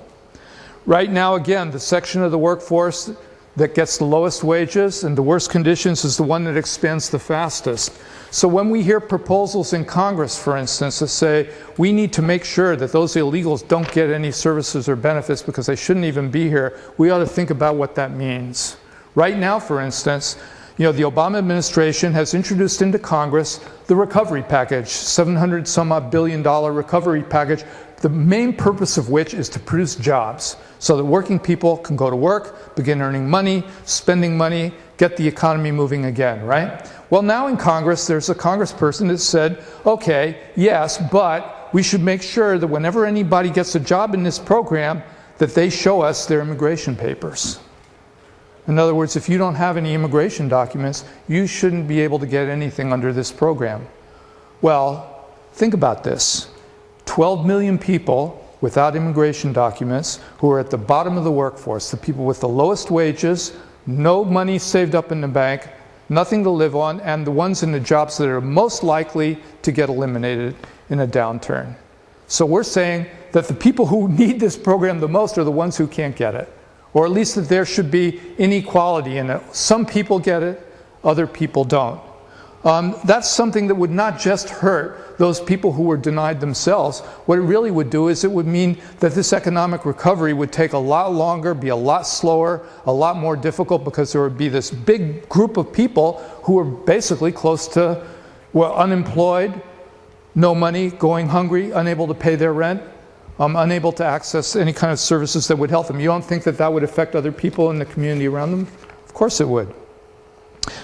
Right now, again, the section of the workforce that gets the lowest wages and the worst conditions is the one that expands the fastest. So when we hear proposals in Congress, for instance, that say we need to make sure that those illegals don't get any services or benefits because they shouldn't even be here, we ought to think about what that means. Right now, for instance, the Obama administration has introduced into Congress the recovery package, $700 some odd billion recovery package, the main purpose of which is to produce jobs so that working people can go to work, begin earning money, spending money, get the economy moving again, right? Well, now in Congress, there's a congressperson that said, okay, yes, but we should make sure that whenever anybody gets a job in this program, that they show us their immigration papers. In other words, if you don't have any immigration documents, you shouldn't be able to get anything under this program. Well, think about this. 12 million people without immigration documents who are at the bottom of the workforce, the people with the lowest wages, no money saved up in the bank, nothing to live on, and the ones in the jobs that are most likely to get eliminated in a downturn. So we're saying that the people who need this program the most are the ones who can't get it. Or at least that there should be inequality in it. Some people get it, other people don't. That's something that would not just hurt those people who were denied themselves. What it really would do is it would mean that this economic recovery would take a lot longer, be a lot slower, a lot more difficult, because there would be this big group of people who were basically close to, unemployed, no money, going hungry, unable to pay their rent, unable to access any kind of services that would help them. You don't think that that would affect other people in the community around them? Of course it would.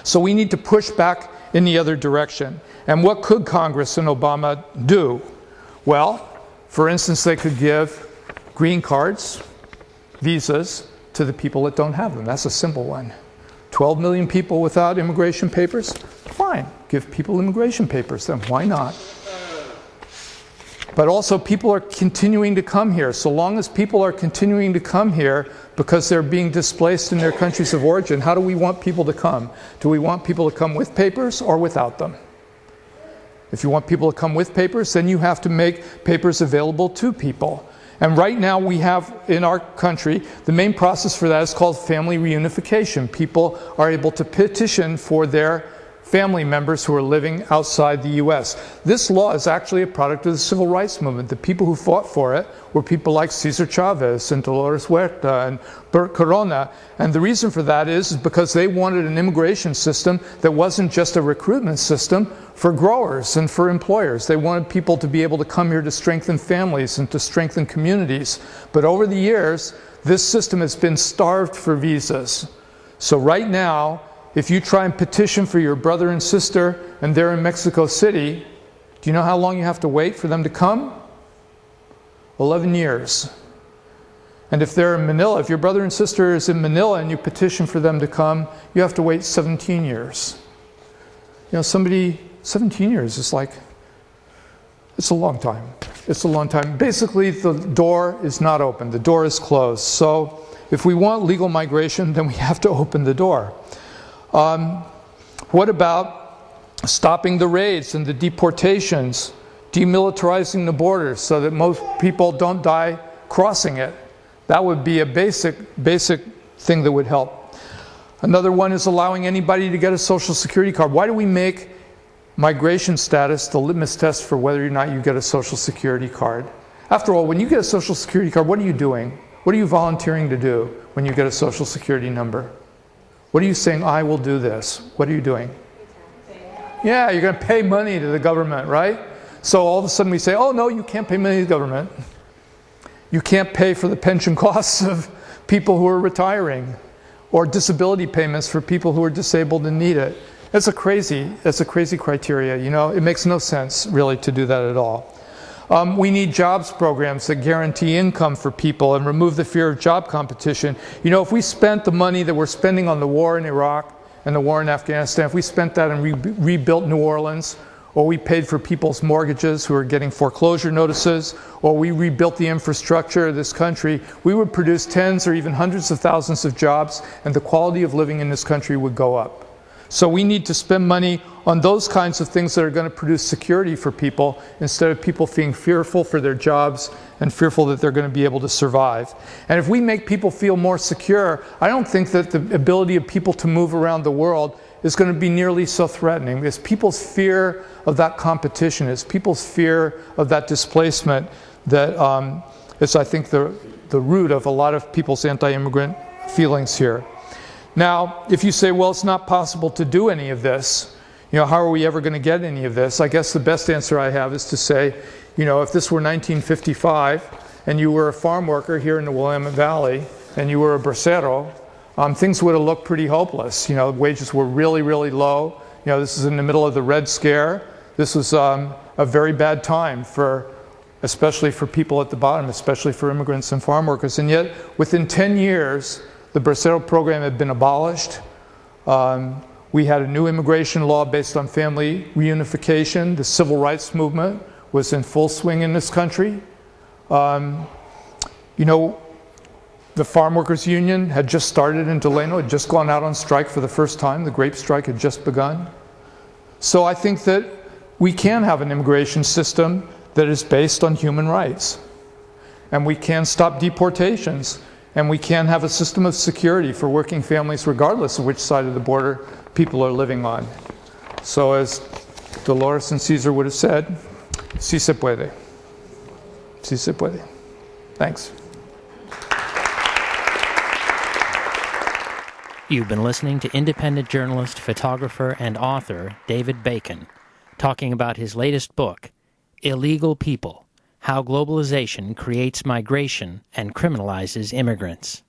So we need to push back in the other direction. And what could Congress and Obama do? Well, for instance, they could give green cards, visas, to the people that don't have them. That's a simple one. 12 million people without immigration papers? Fine, give people immigration papers then. Why not? But also, people are continuing to come here. So long as people are continuing to come here because they're being displaced in their countries of origin, how do we want people to come? Do we want people to come with papers or without them? If you want people to come with papers, then you have to make papers available to people. And right now we have in our country, the main process for that is called family reunification. People are able to petition for their family members who are living outside the U.S. This law is actually a product of the civil rights movement. The people who fought for it were people like Cesar Chavez and Dolores Huerta and Bert Corona. And the reason for that is because they wanted an immigration system that wasn't just a recruitment system for growers and for employers. They wanted people to be able to come here to strengthen families and to strengthen communities. But over the years, this system has been starved for visas. So right now, if you try and petition for your brother and sister and they're in Mexico City, do you know how long you have to wait for them to come? 11 years. And if they're in Manila, if your brother and sister is in Manila and you petition for them to come, you have to wait 17 years. You know, 17 years is like, it's a long time. It's a long time. Basically, the door is not open. The door is closed. So if we want legal migration, then we have to open the door. What about stopping the raids and the deportations, demilitarizing the borders so that most people don't die crossing it? That would be a basic thing that would help. Another one is allowing anybody to get a social security card. Why do we make migration status the litmus test for whether or not you get a social security card? After all, when you get a social security card, what are you doing? What are you volunteering to do when you get a social security number? What are you saying, I will do this? What are you doing? Yeah, you're going to pay money to the government, right? So all of a sudden we say, oh no, you can't pay money to the government. You can't pay for the pension costs of people who are retiring or disability payments for people who are disabled and need it. That's a crazy criteria, you know? It makes no sense really to do that at all. We need jobs programs that guarantee income for people and remove the fear of job competition. You know, if we spent the money that we're spending on the war in Iraq and the war in Afghanistan, if we spent that and rebuilt New Orleans, or we paid for people's mortgages who are getting foreclosure notices, or we rebuilt the infrastructure of this country, we would produce tens or even hundreds of thousands of jobs, and the quality of living in this country would go up. So we need to spend money on those kinds of things that are going to produce security for people instead of people being fearful for their jobs and fearful that they're going to be able to survive. And if we make people feel more secure, I don't think that the ability of people to move around the world is going to be nearly so threatening. It's people's fear of that competition. It's people's fear of that displacement that is, I think, the root of a lot of people's anti-immigrant feelings here. Now, if you say, well, it's not possible to do any of this, you know, how are we ever going to get any of this? I guess the best answer I have is to say, you know, if this were 1955 and you were a farm worker here in the Willamette Valley and you were a bracero, things would have looked pretty hopeless. You know, wages were really, really low. You know, this is in the middle of the Red Scare. This was a very bad time especially for people at the bottom, especially for immigrants and farm workers. And yet, within 10 years, the bracero program had been abolished. We had a new immigration law based on family reunification. The civil rights movement was in full swing in this country. You know, the Farm Workers Union had just started in Delano, had just gone out on strike for the first time. The grape strike had just begun. So I think that we can have an immigration system that is based on human rights. And we can stop deportations. And we can have a system of security for working families regardless of which side of the border people are living on. So as Dolores and Cesar would have said, sí se puede. Sí se puede. Thanks. You've been listening to independent journalist, photographer, and author David Bacon talking about his latest book, Illegal People, How Globalization Creates Migration and Criminalizes Immigrants.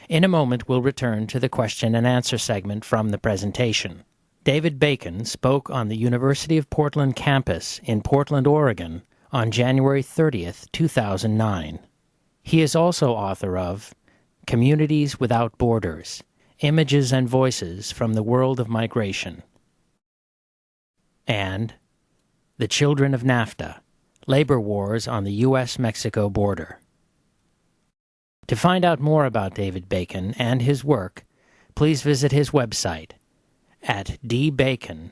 In a moment, we'll return to the question and answer segment from the presentation. David Bacon spoke on the University of Portland campus in Portland, Oregon on January 30th, 2009. He is also author of Communities Without Borders, Images and Voices from the World of Migration, and The Children of NAFTA, Labor Wars on the U.S.-Mexico Border. To find out more about David Bacon and his work, please visit his website at dbacon.igc.org.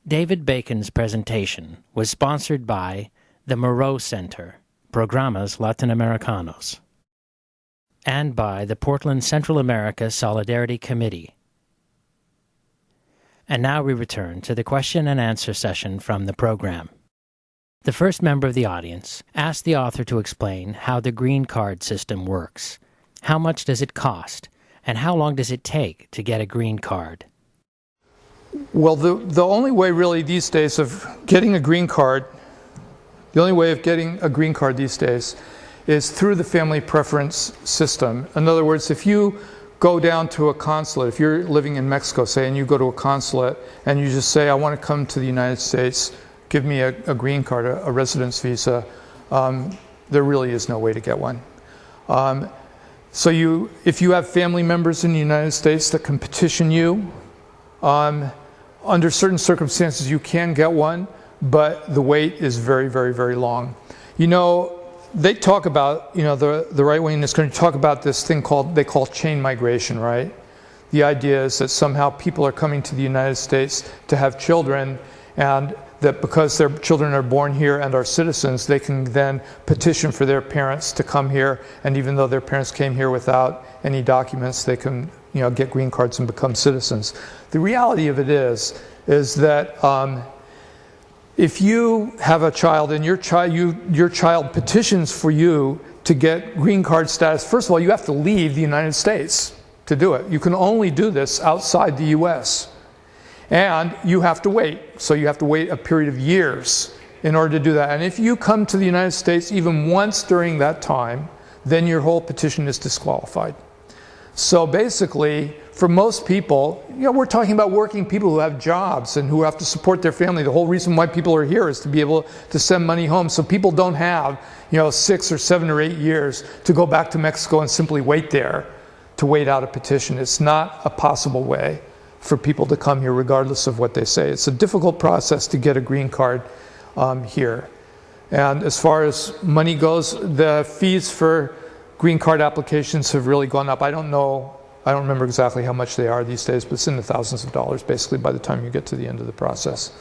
David Bacon's presentation was sponsored by the Moreau Center, Programas Latinoamericanos, and by the Portland Central America Solidarity Committee. And now we return to the question and answer session from the program. The first member of the audience asked the author to explain how the green card system works. How much does it cost? And how long does it take to get a green card? Well, the only way really these days of getting a green card, these days is through the family preference system. In other words, if you go down to a consulate, if you're living in Mexico, say, and you go to a consulate and you just say, I want to come to the United States, give me a green card, a residence visa, there really is no way to get one. So if you have family members in the United States that can petition you, under certain circumstances you can get one, but the wait is very, very, very long. You know, they talk about, the right wing in this country talk about this thing they call chain migration, right? The idea is that somehow people are coming to the United States to have children, and that because their children are born here and are citizens, they can then petition for their parents to come here, and even though their parents came here without any documents, they can get green cards and become citizens. The reality of it is that if you have a child and your child petitions for you to get green card status, first of all, you have to leave the United States to do it. You can only do this outside the U.S. And you have to wait. So you have to wait a period of years in order to do that. And if you come to the United States even once during that time, then your whole petition is disqualified. So basically, for most people, we're talking about working people who have jobs and who have to support their family. The whole reason why people are here is to be able to send money home. So people don't have, 6 or 7 or 8 years to go back to Mexico and simply wait there to wait out a petition. It's not a possible way for people to come here regardless of what they say. It's a difficult process to get a green card here. And as far as money goes, the fees for green card applications have really gone up. I don't remember exactly how much they are these days, but it's in the thousands of dollars basically by the time you get to the end of the process.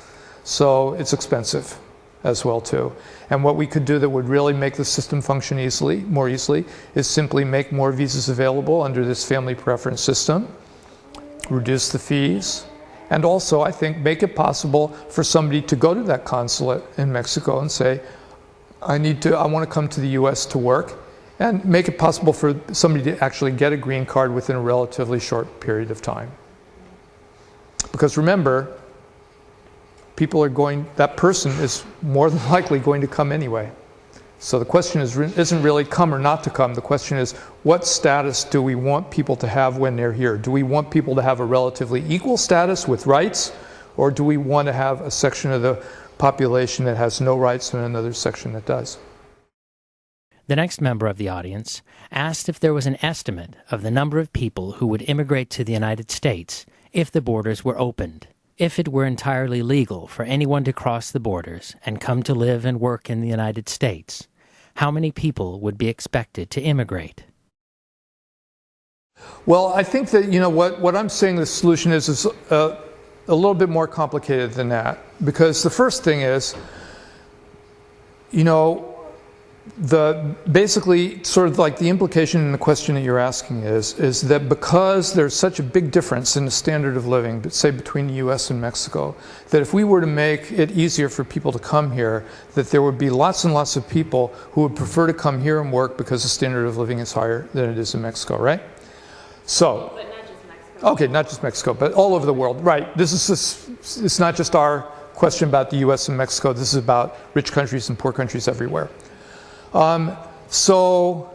So it's expensive as well too. And what we could do that would really make the system function more easily is simply make more visas available under this family preference system, reduce the fees, and also I think make it possible for somebody to go to that consulate in Mexico and say, I want to come to the US to work, and make it possible for somebody to actually get a green card within a relatively short period of time. Because remember, that person is more than likely going to come anyway. So the question isn't really come or not to come. The question is, what status do we want people to have when they're here? Do we want people to have a relatively equal status with rights, or do we want to have a section of the population that has no rights and another section that does? The next member of the audience asked if there was an estimate of the number of people who would immigrate to the United States if the borders were opened, if it were entirely legal for anyone to cross the borders and come to live and work in the United States. How many people would be expected to immigrate? Well, I think that, what I'm saying the solution is a little bit more complicated than that. Because the first thing is, basically sort of like the implication in the question that you're asking is that because there's such a big difference in the standard of living, say between the US and Mexico, that if we were to make it easier for people to come here, that there would be lots and lots of people who would prefer to come here and work because the standard of living is higher than it is in Mexico, right? So, but not just Mexico. Okay, not just Mexico, but all over the world, right? It's not just our question about the U.S. and Mexico. This is about rich countries and poor countries everywhere. So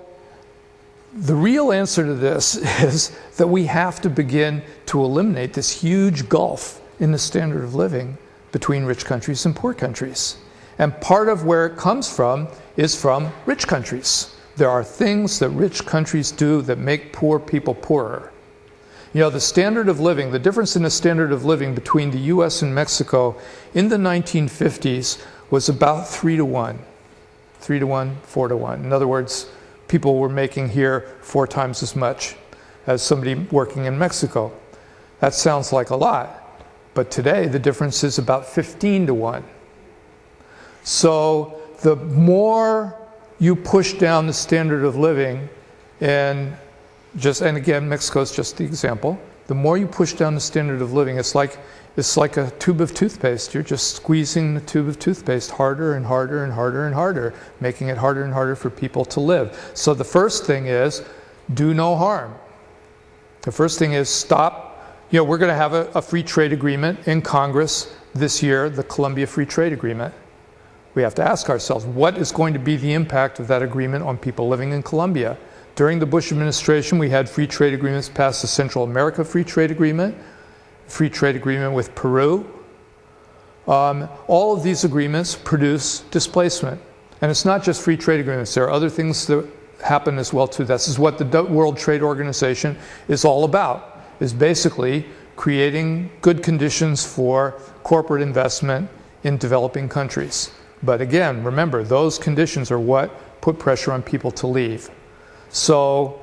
the real answer to this is that we have to begin to eliminate this huge gulf in the standard of living between rich countries and poor countries. And part of where it comes from is from rich countries. There are things that rich countries do that make poor people poorer. You know, the standard of living, the difference in the standard of living between the US and Mexico in the 1950s was about 3 to 1. 3 to 1, 4 to 1. In other words, people were making here 4 times as much as somebody working in Mexico. That sounds like a lot, but today the difference is about 15 to 1. So the more you push down the standard of living, and again, Mexico is just the example, the more you push down the standard of living, it's like a tube of toothpaste. You're just squeezing the tube of toothpaste harder and harder and harder and harder, making it harder and harder for people to live. So the first thing is, do no harm. The first thing is stop. You know, we're going to have a free trade agreement in Congress this year, the Colombia Free Trade Agreement. We have to ask ourselves, what is going to be the impact of that agreement on people living in Colombia? During the Bush administration, we had free trade agreements passed, the Central America Free Trade Agreement, free trade agreement with Peru. All of these agreements produce displacement. And it's not just free trade agreements. There are other things that happen as well too. This is what the World Trade Organization is all about, is basically creating good conditions for corporate investment in developing countries. But again, remember, those conditions are what put pressure on people to leave. So,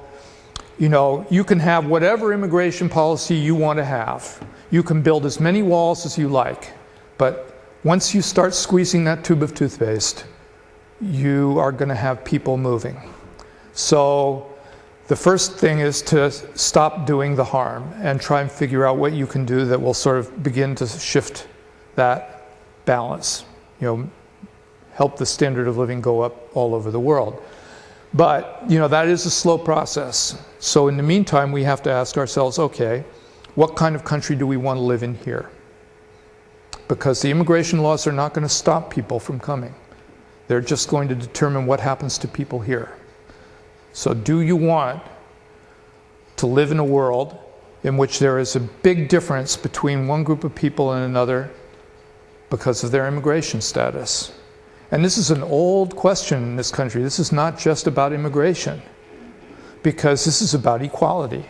you know, you can have whatever immigration policy you want to have. You can build as many walls as you like. But once you start squeezing that tube of toothpaste, you are going to have people moving. So the first thing is to stop doing the harm and try and figure out what you can do that will sort of begin to shift that balance. You know, help the standard of living go up all over the world. But, you know, that is a slow process. So in the meantime, we have to ask ourselves, okay, what kind of country do we want to live in here? Because the immigration laws are not going to stop people from coming. They're just going to determine what happens to people here. So do you want to live in a world in which there is a big difference between one group of people and another because of their immigration status? And this is an old question in this country. This is not just about immigration, because this is about equality.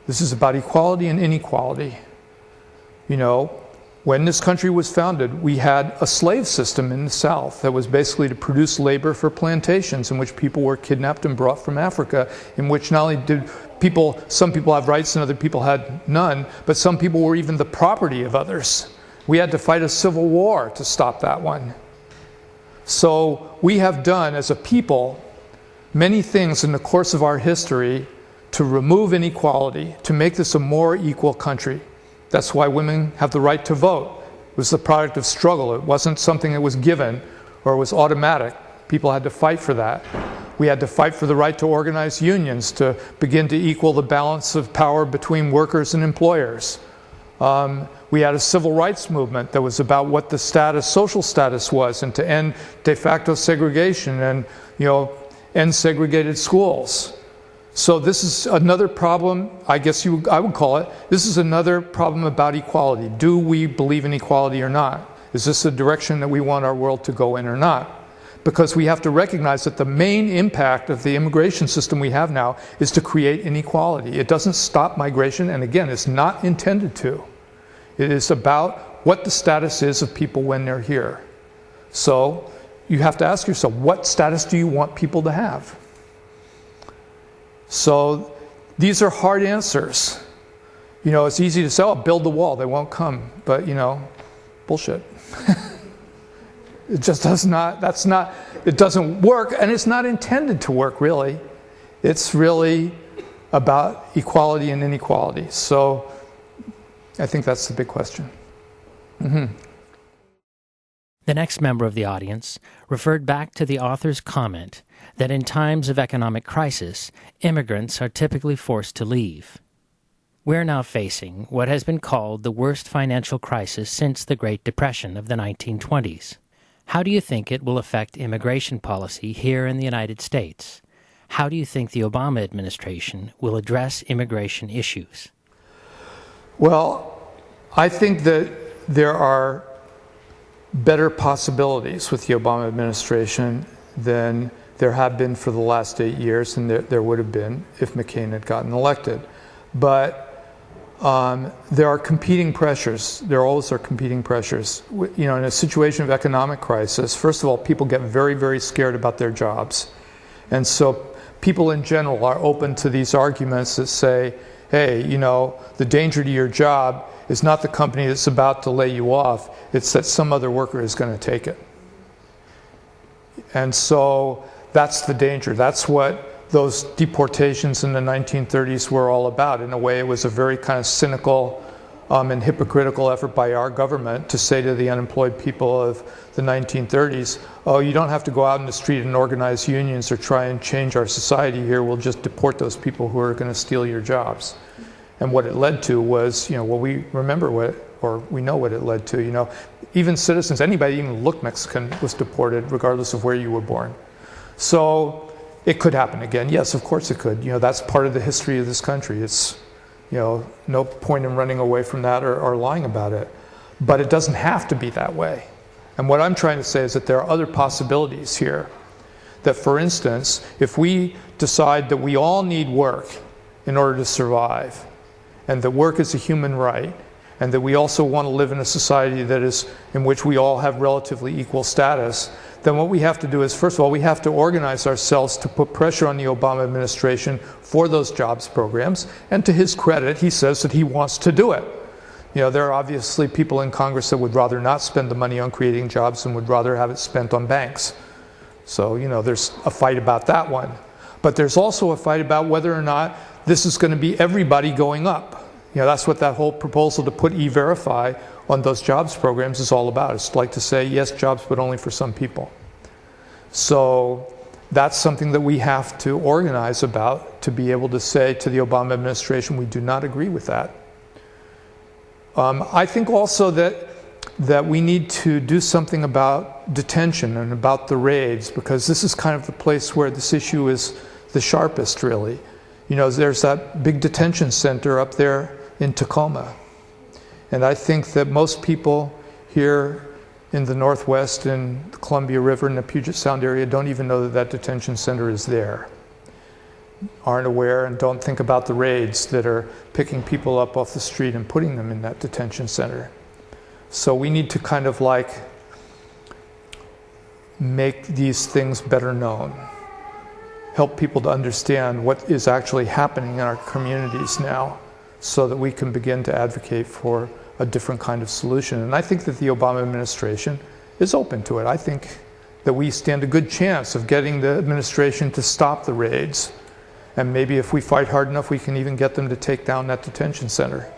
This is about equality and inequality. You know, when this country was founded, we had a slave system in the South that was basically to produce labor for plantations in which people were kidnapped and brought from Africa, in which not only did some people have rights and other people had none, but some people were even the property of others. We had to fight a civil war to stop that one. So we have done, as a people, many things in the course of our history to remove inequality, to make this a more equal country. That's why women have the right to vote. It was the product of struggle. It wasn't something that was given or was automatic. People had to fight for that. We had to fight for the right to organize unions to begin to equal the balance of power between workers and employers. We had a civil rights movement that was about what the social status was, and to end de facto segregation and, you know, end segregated schools. So this is another problem, I would call it, this is another problem about equality. Do we believe in equality or not? Is this the direction that we want our world to go in or not? Because we have to recognize that the main impact of the immigration system we have now is to create inequality. It doesn't stop migration, and again, it's not intended to. It is about what the status is of people when they're here. So you have to ask yourself, what status do you want people to have? So these are hard answers. You know, it's easy to say, oh, build the wall, they won't come. But, you know, bullshit. It just it doesn't work, and it's not intended to work, really. It's really about equality and inequality. So I think that's the big question. Mm-hmm. The next member of the audience referred back to the author's comment that in times of economic crisis, immigrants are typically forced to leave. We're now facing what has been called the worst financial crisis since the Great Depression of the 1920s. How do you think it will affect immigration policy here in the United States? How do you think the Obama administration will address immigration issues? Well, I think that there are better possibilities with the Obama administration than there have been for the last 8 years, and there would have been if McCain had gotten elected. But there are competing pressures. There always are competing pressures. You know, in a situation of economic crisis, first of all, people get very, very scared about their jobs. And so people in general are open to these arguments that say, hey, you know, the danger to your job is not the company that's about to lay you off, it's that some other worker is going to take it. And so that's the danger. That's what those deportations in the 1930s were all about. In a way, it was a very kind of cynical and hypocritical effort by our government to say to the unemployed people of the 1930s, oh, you don't have to go out in the street and organize unions or try and change our society here. We'll just deport those people who are going to steal your jobs. And what it led to was, you know, well, we remember what, or we know what it led to, you know, even citizens, anybody even who looked Mexican was deported regardless of where you were born. So it could happen again. Yes, of course it could. You know, that's part of the history of this country. It's, you know, no point in running away from that or lying about it. But it doesn't have to be that way. And what I'm trying to say is that there are other possibilities here. That, for instance, if we decide that we all need work in order to survive, and that work is a human right, and that we also want to live in a society that is in which we all have relatively equal status, then what we have to do is, first of all, we have to organize ourselves to put pressure on the Obama administration for those jobs programs. And to his credit, he says that he wants to do it. You know, there are obviously people in Congress that would rather not spend the money on creating jobs and would rather have it spent on banks. So, you know, there's a fight about that one. But there's also a fight about whether or not this is going to be everybody going up. You know, that's what that whole proposal to put E-Verify on those jobs programs is all about. It's like to say, yes, jobs, but only for some people. So that's something that we have to organize about to be able to say to the Obama administration, we do not agree with that. I think also that we need to do something about detention and about the raids, because this is kind of the place where this issue is the sharpest, really. You know, there's that big detention center up there in Tacoma. And I think that most people here in the Northwest and the Columbia River and the Puget Sound area don't even know that that detention center is there. Aren't aware and don't think about the raids that are picking people up off the street and putting them in that detention center. So we need to kind of like make these things better known. Help people to understand what is actually happening in our communities now, so that we can begin to advocate for a different kind of solution. And I think that the Obama administration is open to it. I think that we stand a good chance of getting the administration to stop the raids. And maybe if we fight hard enough, we can even get them to take down that detention center.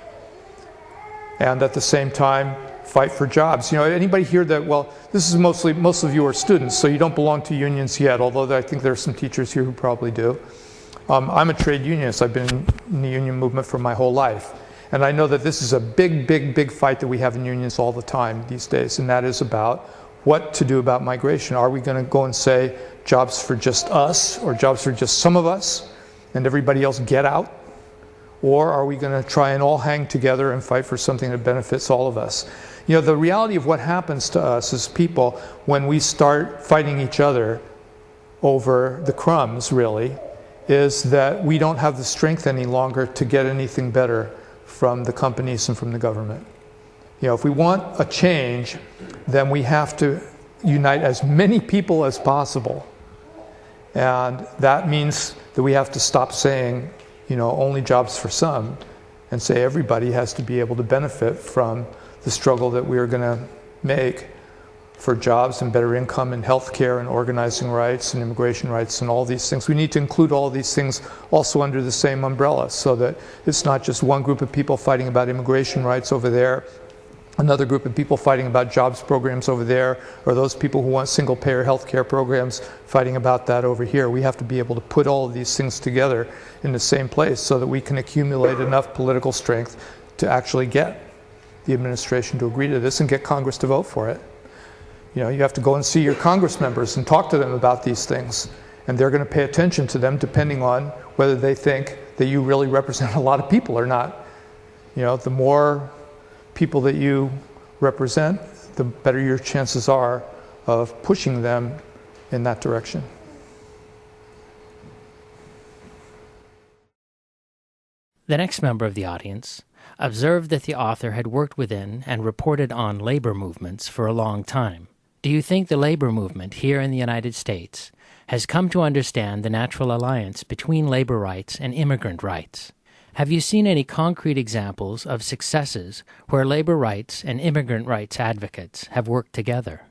And at the same time, fight for jobs. You know, anybody here that, well, this is most of you are students, so you don't belong to unions yet, although I think there are some teachers here who probably do. I'm a trade unionist. I've been in the union movement for my whole life. And I know that this is a big, big, big fight that we have in unions all the time these days, and that is about what to do about migration. Are we going to go and say jobs for just us, or jobs for just some of us, and everybody else get out? Or are we going to try and all hang together and fight for something that benefits all of us? You know, the reality of what happens to us as people when we start fighting each other over the crumbs, really, is that we don't have the strength any longer to get anything better from the companies and from the government. You know, if we want a change, then we have to unite as many people as possible. And that means that we have to stop saying, you know, only jobs for some, and say everybody has to be able to benefit from the struggle that we are going to make for jobs and better income and health care and organizing rights and immigration rights and all these things. We need to include all these things also under the same umbrella, so that it's not just one group of people fighting about immigration rights over there another group of people fighting about jobs programs over there, or those people who want single-payer health care programs fighting about that over here. We have to be able to put all of these things together in the same place so that we can accumulate enough political strength to actually get the administration to agree to this and get Congress to vote for it. You know, you have to go and see your Congress members and talk to them about these things, and they're going to pay attention to them depending on whether they think that you really represent a lot of people or not. You know, the more people that you represent, the better your chances are of pushing them in that direction. The next member of the audience observed that the author had worked within and reported on labor movements for a long time. Do you think the labor movement here in the United States has come to understand the natural alliance between labor rights and immigrant rights? Have you seen any concrete examples of successes where labor rights and immigrant rights advocates have worked together?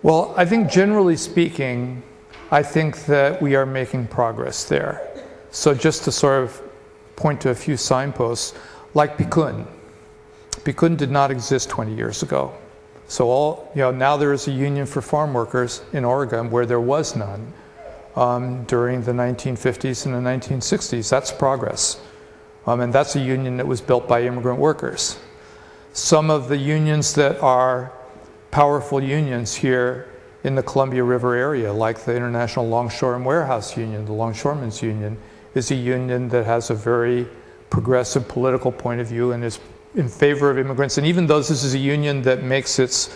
Well, I think generally speaking, I think that we are making progress there. So just to sort of point to a few signposts, like Pikun. Pikun did not exist 20 years ago. So now there is a union for farm workers in Oregon where there was none. During the 1950s and the 1960s. That's progress. And that's a union that was built by immigrant workers. Some of the unions that are powerful unions here in the Columbia River area, like the International Longshore and Warehouse Union, the Longshoremen's Union, is a union that has a very progressive political point of view and is in favor of immigrants. And even though this is a union that makes its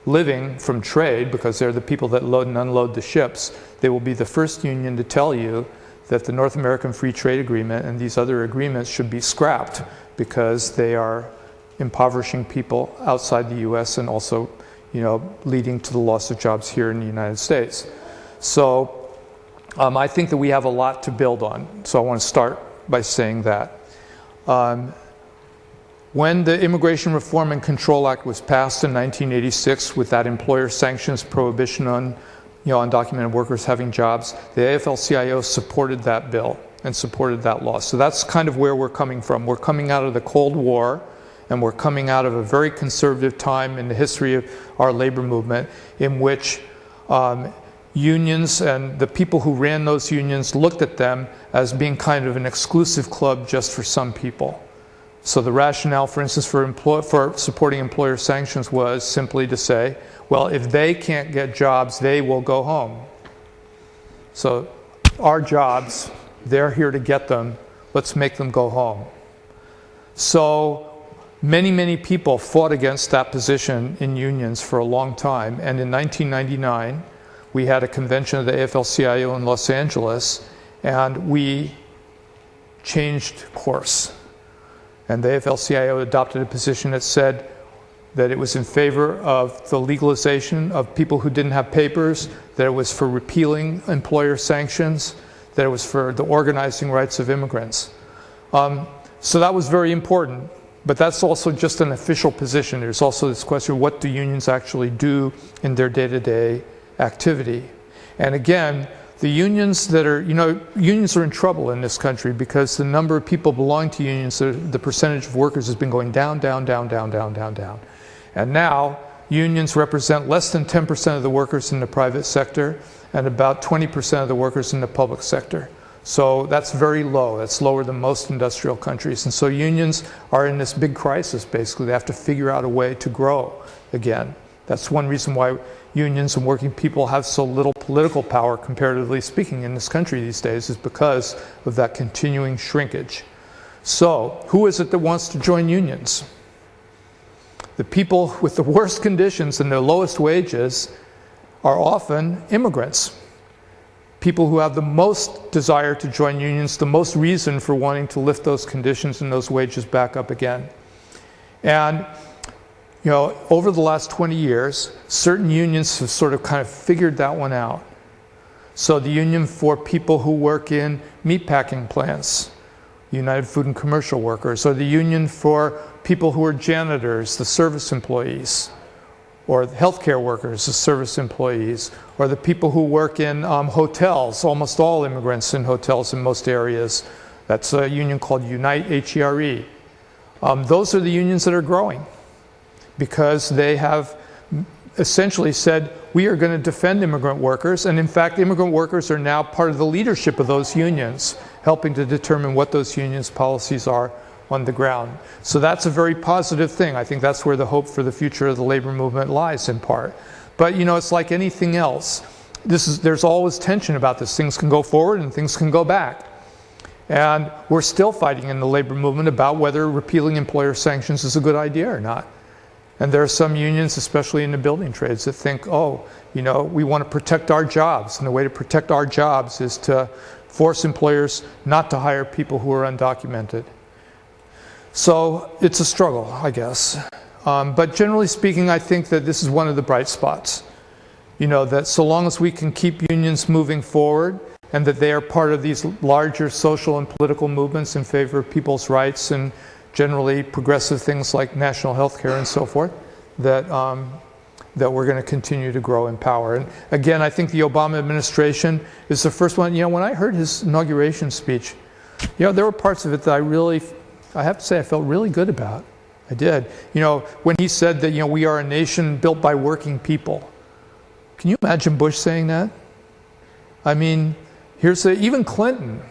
living from trade, because they're the people that load and unload the ships, they will be the first union to tell you that the North American Free Trade Agreement and these other agreements should be scrapped because they are impoverishing people outside the U.S. and also, leading to the loss of jobs here in the United States. So I think that we have a lot to build on. So I want to start by saying that. When the Immigration Reform and Control Act was passed in 1986 with that employer sanctions prohibition on undocumented workers having jobs, the AFL-CIO supported that bill and supported that law. So that's kind of where we're coming from. We're coming out of the Cold War, and we're coming out of a very conservative time in the history of our labor movement in which unions and the people who ran those unions looked at them as being kind of an exclusive club just for some people. So the rationale, for instance, for supporting employer sanctions was simply to say, well, if they can't get jobs, they will go home. So our jobs, they're here to get them. Let's make them go home. So many, many people fought against that position in unions for a long time. And in 1999, we had a convention of the AFL-CIO in Los Angeles, and we changed course. And the AFL-CIO adopted a position that said that it was in favor of the legalization of people who didn't have papers, that it was for repealing employer sanctions, that it was for the organizing rights of immigrants. So that was very important, but that's also just an official position. There's also this question of what do unions actually do in their day-to-day activity. And again, the unions that are, unions are in trouble in this country because the number of people belonging to unions, the percentage of workers has been going down, down, down, down, down, down, down. And now unions represent less than 10% of the workers in the private sector and about 20% of the workers in the public sector. So that's very low. That's lower than most industrial countries. And so unions are in this big crisis, basically. They have to figure out a way to grow again. That's one reason why unions and working people have so little political power, comparatively speaking, in this country these days, is because of that continuing shrinkage. So, who is it that wants to join unions? The people with the worst conditions and the lowest wages are often immigrants. People who have the most desire to join unions, the most reason for wanting to lift those conditions and those wages back up again. And over the last 20 years, certain unions have sort of kind of figured that one out. So the union for people who work in meatpacking plants, United Food and Commercial Workers, or the union for people who are janitors, the service employees, or healthcare workers, the service employees, or the people who work in hotels, almost all immigrants in hotels in most areas. That's a union called Unite, H-E-R-E. Those are the unions that are growing. because they have essentially said, we are going to defend immigrant workers. And in fact, immigrant workers are now part of the leadership of those unions, helping to determine what those unions' policies are on the ground. So that's a very positive thing. I think that's where the hope for the future of the labor movement lies in part. But you know, it's like anything else. There's always tension about this. Things can go forward and things can go back. And we're still fighting in the labor movement about whether repealing employer sanctions is a good idea or not. And there are some unions, especially in the building trades, that think, oh, you know, we want to protect our jobs. And the way to protect our jobs is to force employers not to hire people who are undocumented. So it's a struggle, I guess. But generally speaking, I think that this is one of the bright spots. You know, that so long as we can keep unions moving forward and that they are part of these larger social and political movements in favor of people's rights and generally progressive things like national health care and so forth, that we're going to continue to grow in power. And again, I think the Obama administration is the first one. You know, when I heard his inauguration speech, you know, there were parts of it that I have to say I felt really good about. I did. You know, when he said that, you know, we are a nation built by working people. Can you imagine Bush saying that? I mean, even Clinton,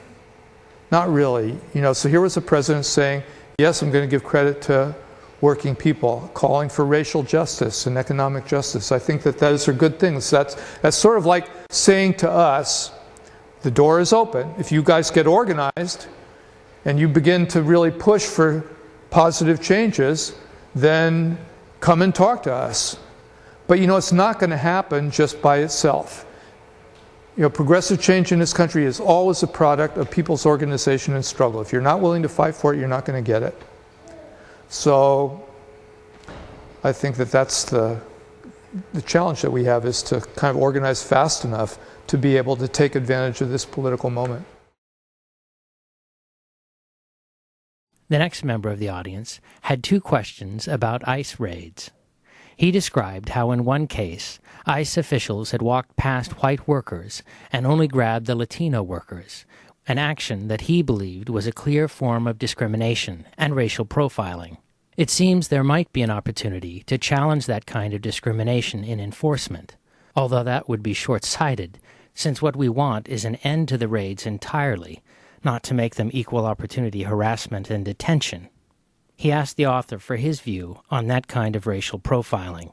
not really. You know, so here was a president saying, yes, I'm going to give credit to working people, calling for racial justice and economic justice. I think that those are good things. That's sort of like saying to us, the door is open. If you guys get organized and you begin to really push for positive changes, then come and talk to us. But you know, it's not going to happen just by itself. You know, progressive change in this country is always a product of people's organization and struggle. If you're not willing to fight for it, you're not going to get it. So I think that that's the challenge that we have, is to kind of organize fast enough to be able to take advantage of this political moment. The next member of the audience had 2 questions about ICE raids. He described how in one case, ICE officials had walked past white workers and only grabbed the Latino workers, an action that he believed was a clear form of discrimination and racial profiling. It seems there might be an opportunity to challenge that kind of discrimination in enforcement, although that would be short-sighted, since what we want is an end to the raids entirely, not to make them equal opportunity harassment and detention. He asked the author for his view on that kind of racial profiling.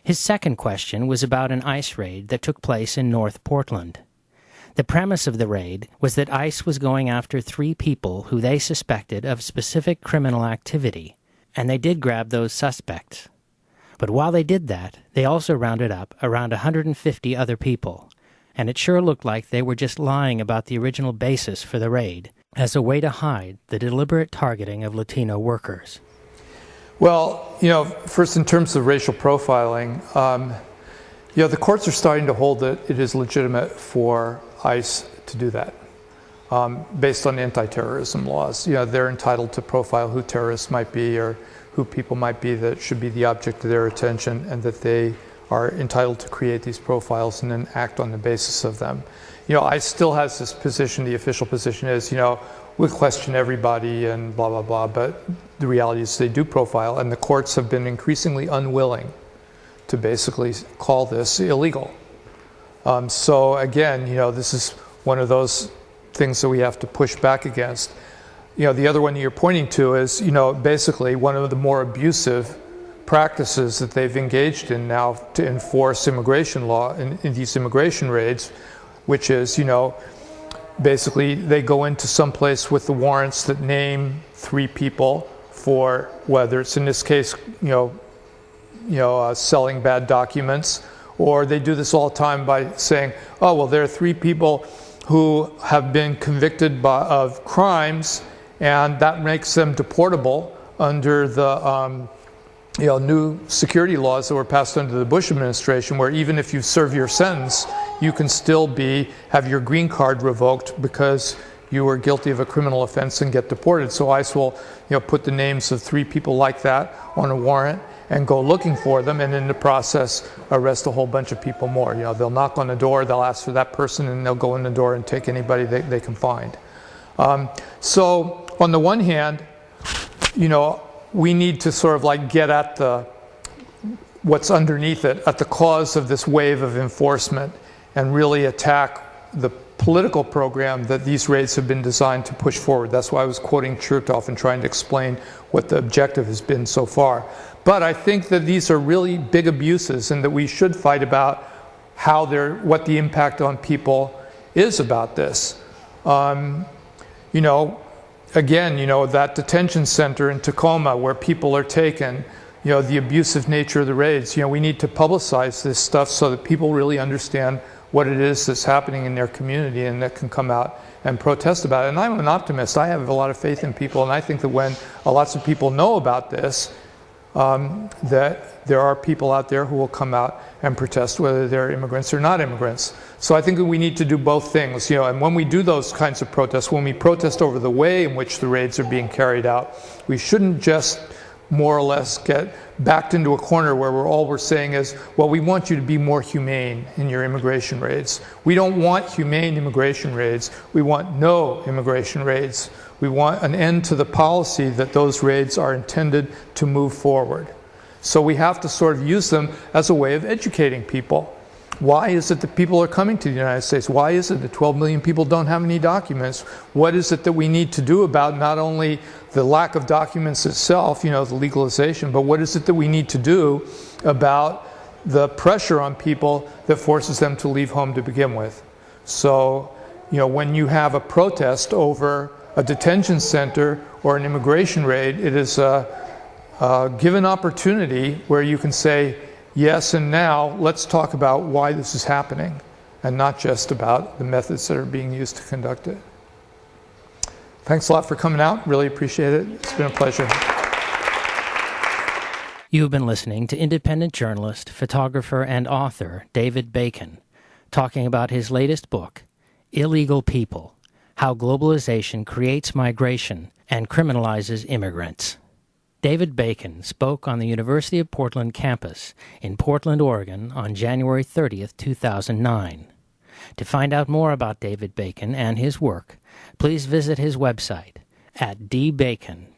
His second question was about an ICE raid that took place in North Portland. The premise of the raid was that ICE was going after 3 people who they suspected of specific criminal activity, and they did grab those suspects. But while they did that, they also rounded up around 150 other people, and it sure looked like they were just lying about the original basis for the raid, as a way to hide the deliberate targeting of Latino workers. Well, you know, first in terms of racial profiling, you know, the courts are starting to hold that it is legitimate for ICE to do that, based on anti-terrorism laws. You know, they're entitled to profile who terrorists might be or who people might be that should be the object of their attention, and that they are entitled to create these profiles and then act on the basis of them. You know, ICE still has this position, the official position is, you know, we question everybody and blah, blah, blah, but the reality is they do profile, and the courts have been increasingly unwilling to basically call this illegal. So again, you know, this is one of those things that we have to push back against. You know, the other one you're pointing to is, you know, basically one of the more abusive practices that they've engaged in now to enforce immigration law in these immigration raids, which is, you know, basically they go into some place with the warrants that name 3 people for, whether it's in this case, selling bad documents, or they do this all the time by saying, oh, well, there are 3 people who have been convicted of crimes, and that makes them deportable under the new security laws that were passed under the Bush administration, where even if you serve your sentence, you can still have your green card revoked because you were guilty of a criminal offense and get deported. So ICE will, put the names of 3 people like that on a warrant and go looking for them, and in the process arrest a whole bunch of people more. They'll knock on the door, they'll ask for that person, and they'll go in the door and take anybody they can find. So on the one hand, we need to sort of like get at what's underneath it, at the cause of this wave of enforcement, and really attack the political program that these raids have been designed to push forward. That's why I was quoting Chertoff and trying to explain what the objective has been so far. But I think that these are really big abuses, and that we should fight about what the impact on people is about this. You know, again, you know, that detention center in Tacoma where people are taken, you know, the abusive nature of the raids, you know, we need to publicize this stuff so that people really understand what it is that's happening in their community, and that can come out and protest about it. And I'm an optimist. I have a lot of faith in people, and I think that when lots of people know about this, that there are people out there who will come out and protest, whether they're immigrants or not immigrants. So I think that we need to do both things, you know, and when we do those kinds of protests, when we protest over the way in which the raids are being carried out, we shouldn't just more or less get backed into a corner where all we're saying is, well, we want you to be more humane in your immigration raids. We don't want humane immigration raids. We want no immigration raids. We want an end to the policy that those raids are intended to move forward. So we have to sort of use them as a way of educating people. Why is it that people are coming to the United States? Why is it that 12 million people don't have any documents? What is it that we need to do about not only the lack of documents itself, you know, the legalization, but what is it that we need to do about the pressure on people that forces them to leave home to begin with? So, you know, when you have a protest over a detention center or an immigration raid, it is a given opportunity where you can say, yes, and now let's talk about why this is happening, and not just about the methods that are being used to conduct it. Thanks a lot for coming out. Really appreciate it. It's been a pleasure. You've been listening to independent journalist, photographer, and author David Bacon talking about his latest book, Illegal People: How Globalization Creates Migration and Criminalizes Immigrants. David Bacon spoke on the University of Portland campus in Portland, Oregon on January 30th, 2009. To find out more about David Bacon and his work, please visit his website at dbacon.igc.org.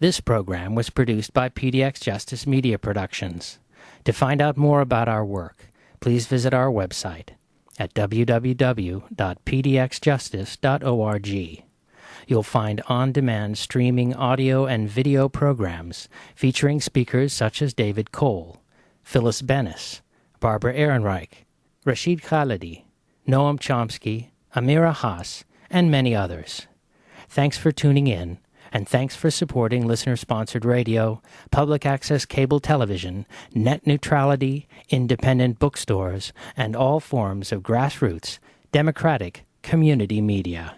This program was produced by pdxjustice Media Productions. To find out more about our work, please visit our website at www.pdxjustice.org. You'll find on-demand streaming audio and video programs featuring speakers such as David Cole, Phyllis Bennis, Barbara Ehrenreich, Rashid Khalidi, Noam Chomsky, Amira Haas, and many others. Thanks for tuning in, and thanks for supporting listener-sponsored radio, public access cable television, net neutrality, independent bookstores, and all forms of grassroots, democratic community media.